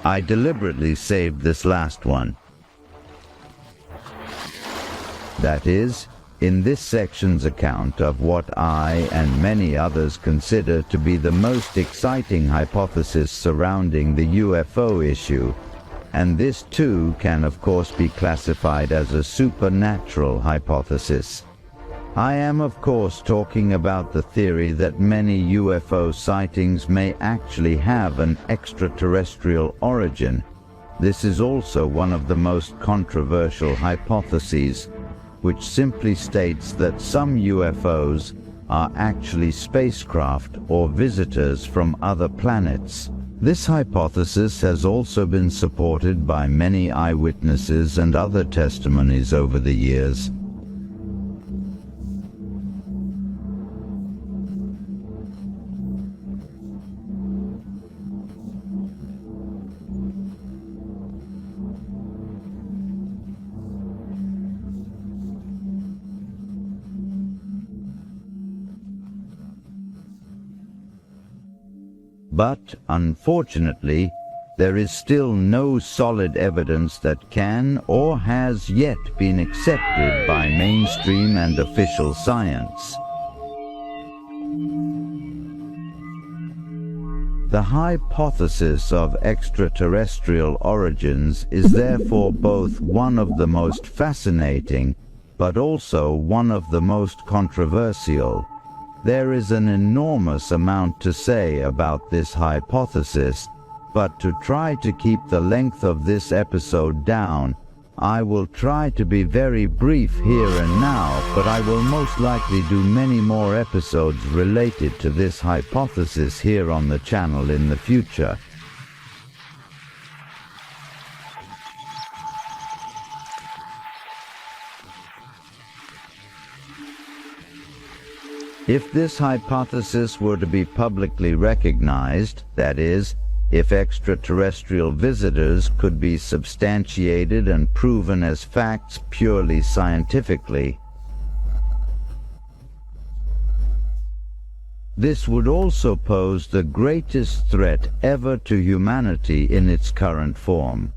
I deliberately saved this last one. That is, In this section's account of what I and many others consider to be the most exciting hypothesis surrounding the UFO issue, and this too can of course be classified as a supernatural hypothesis. I am of course talking about the theory that many UFO sightings may actually have an extraterrestrial origin. This is also one of the most controversial hypotheses, which simply states that some UFOs are actually spacecraft or visitors from other planets. This hypothesis has also been supported by many eyewitnesses and other testimonies over the years. But, unfortunately, there is still no solid evidence that can or has yet been accepted by mainstream and official science. The hypothesis of extraterrestrial origins is therefore both one of the most fascinating, but also one of the most controversial. There is an enormous amount to say about this hypothesis, but to try to keep the length of this episode down, I will try to be very brief here and now, but I will most likely do many more episodes related to this hypothesis here on the channel in the future. If this hypothesis were to be publicly recognized, that is, if extraterrestrial visitors could be substantiated and proven as facts purely scientifically, this would also pose the greatest threat ever to humanity in its current form.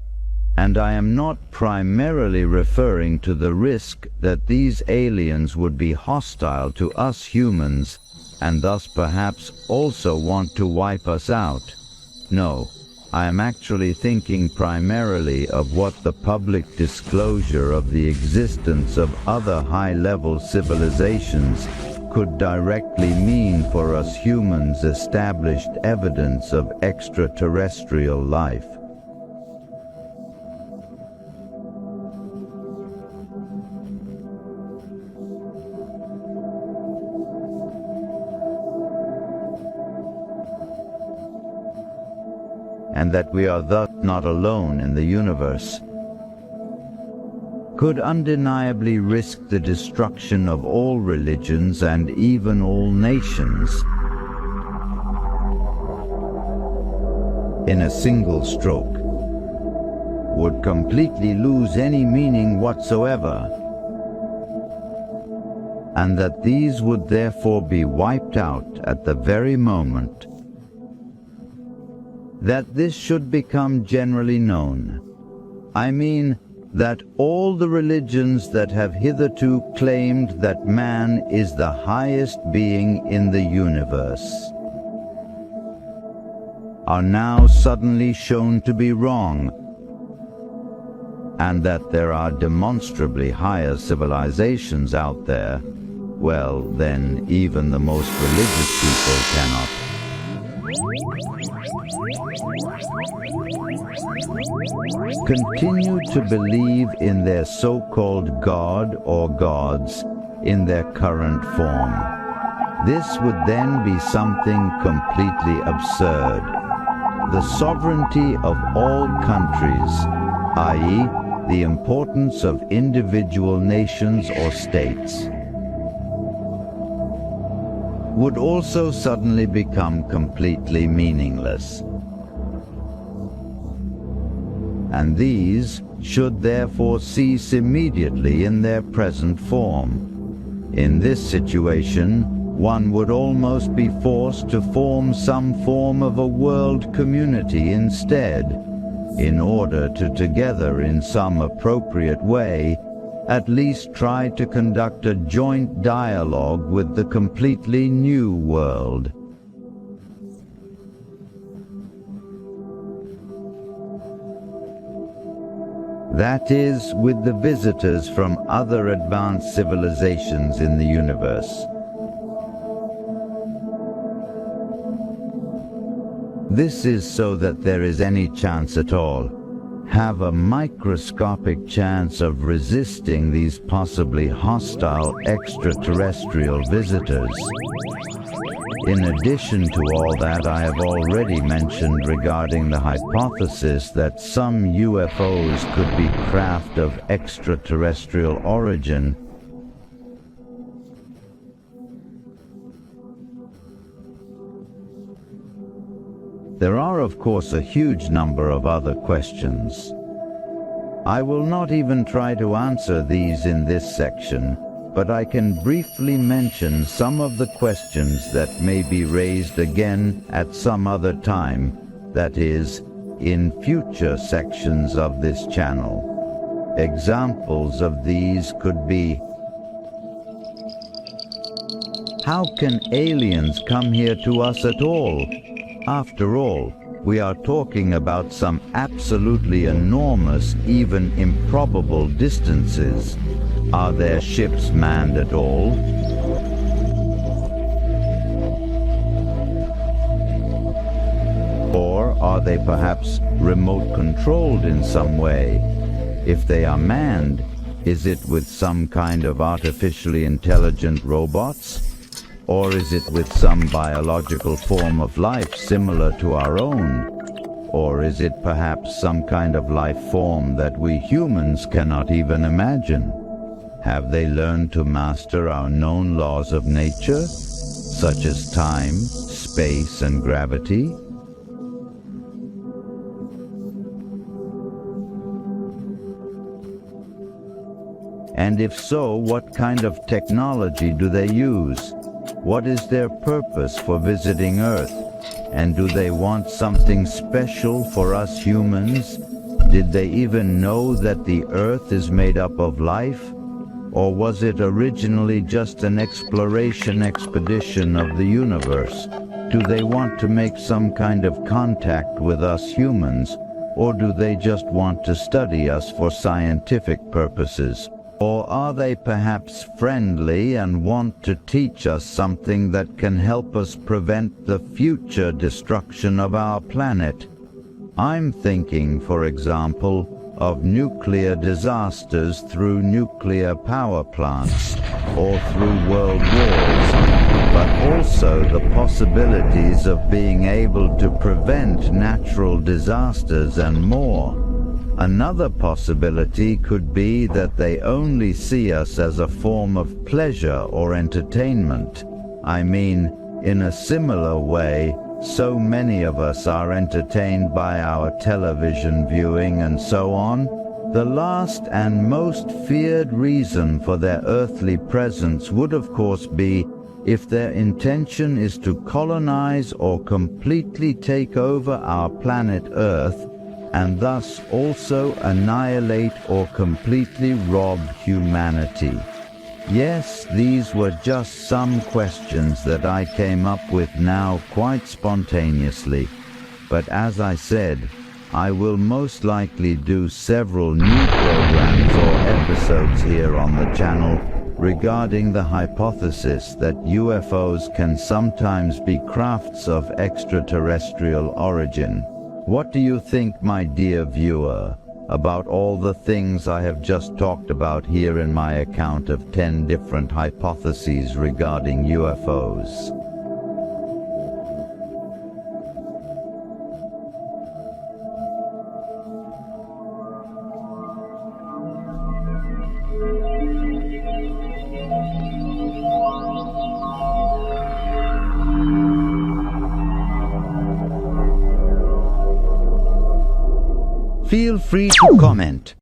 And I am not primarily referring to the risk that these aliens would be hostile to us humans and thus perhaps also want to wipe us out. No, I am actually thinking primarily of what the public disclosure of the existence of other high-level civilizations could directly mean for us humans' established evidence of extraterrestrial life. And that we are thus not alone in the universe, could undeniably risk the destruction of all religions and even all nations in a single stroke, would completely lose any meaning whatsoever, and that these would therefore be wiped out at the very moment. That this should become generally known. I mean that all the religions that have hitherto claimed that man is the highest being in the universe are now suddenly shown to be wrong, and that there are demonstrably higher civilizations out there, well, then even the most religious people cannot. Continue to believe in their so-called God or gods in their current form. This would then be something completely absurd. The sovereignty of all countries, i.e., the importance of individual nations or states, would also suddenly become completely meaningless. And these should therefore cease immediately in their present form. In this situation, one would almost be forced to form some form of a world community instead, in order to together in some appropriate way at least try to conduct a joint dialogue with the completely new world. That is, with the visitors from other advanced civilizations in the universe. This is so that there is any chance at all, have a microscopic chance of resisting these possibly hostile extraterrestrial visitors. In addition to all that I have already mentioned regarding the hypothesis that some UFOs could be craft of extraterrestrial origin, there are of course a huge number of other questions. I will not even try to answer these in this section, but I can briefly mention some of the questions that may be raised again at some other time, that is, in future sections of this channel. Examples of these could be: how can aliens come here to us at all? After all, we are talking about some absolutely enormous, even improbable distances. Are their ships manned at all? Or are they perhaps remote controlled in some way? If they are manned, is it with some kind of artificially intelligent robots? Or is it with some biological form of life similar to our own? Or is it perhaps some kind of life form that we humans cannot even imagine? Have they learned to master our known laws of nature, such as time, space, and gravity? And if so, what kind of technology do they use? What is their purpose for visiting Earth? And do they want something special for us humans? Did they even know that the Earth is made up of life? Or was it originally just an exploration expedition of the universe? Do they want to make some kind of contact with us humans? Or do they just want to study us for scientific purposes? Or are they perhaps friendly and want to teach us something that can help us prevent the future destruction of our planet? I'm thinking, for example, of nuclear disasters through nuclear power plants or through world wars, but also the possibilities of being able to prevent natural disasters and more. Another possibility could be that they only see us as a form of pleasure or entertainment. I mean, in a similar way, so many of us are entertained by our television viewing and so on. The last and most feared reason for their earthly presence would of course be if their intention is to colonize or completely take over our planet Earth, and thus also annihilate or completely rob humanity. Yes, these were just some questions that I came up with now quite spontaneously, but as I said, I will most likely do several new programs or episodes here on the channel regarding the hypothesis that UFOs can sometimes be crafts of extraterrestrial origin. What do you think, my dear viewer, about all the things I have just talked about here in my account of 10 different hypotheses regarding UFOs? Feel free to comment.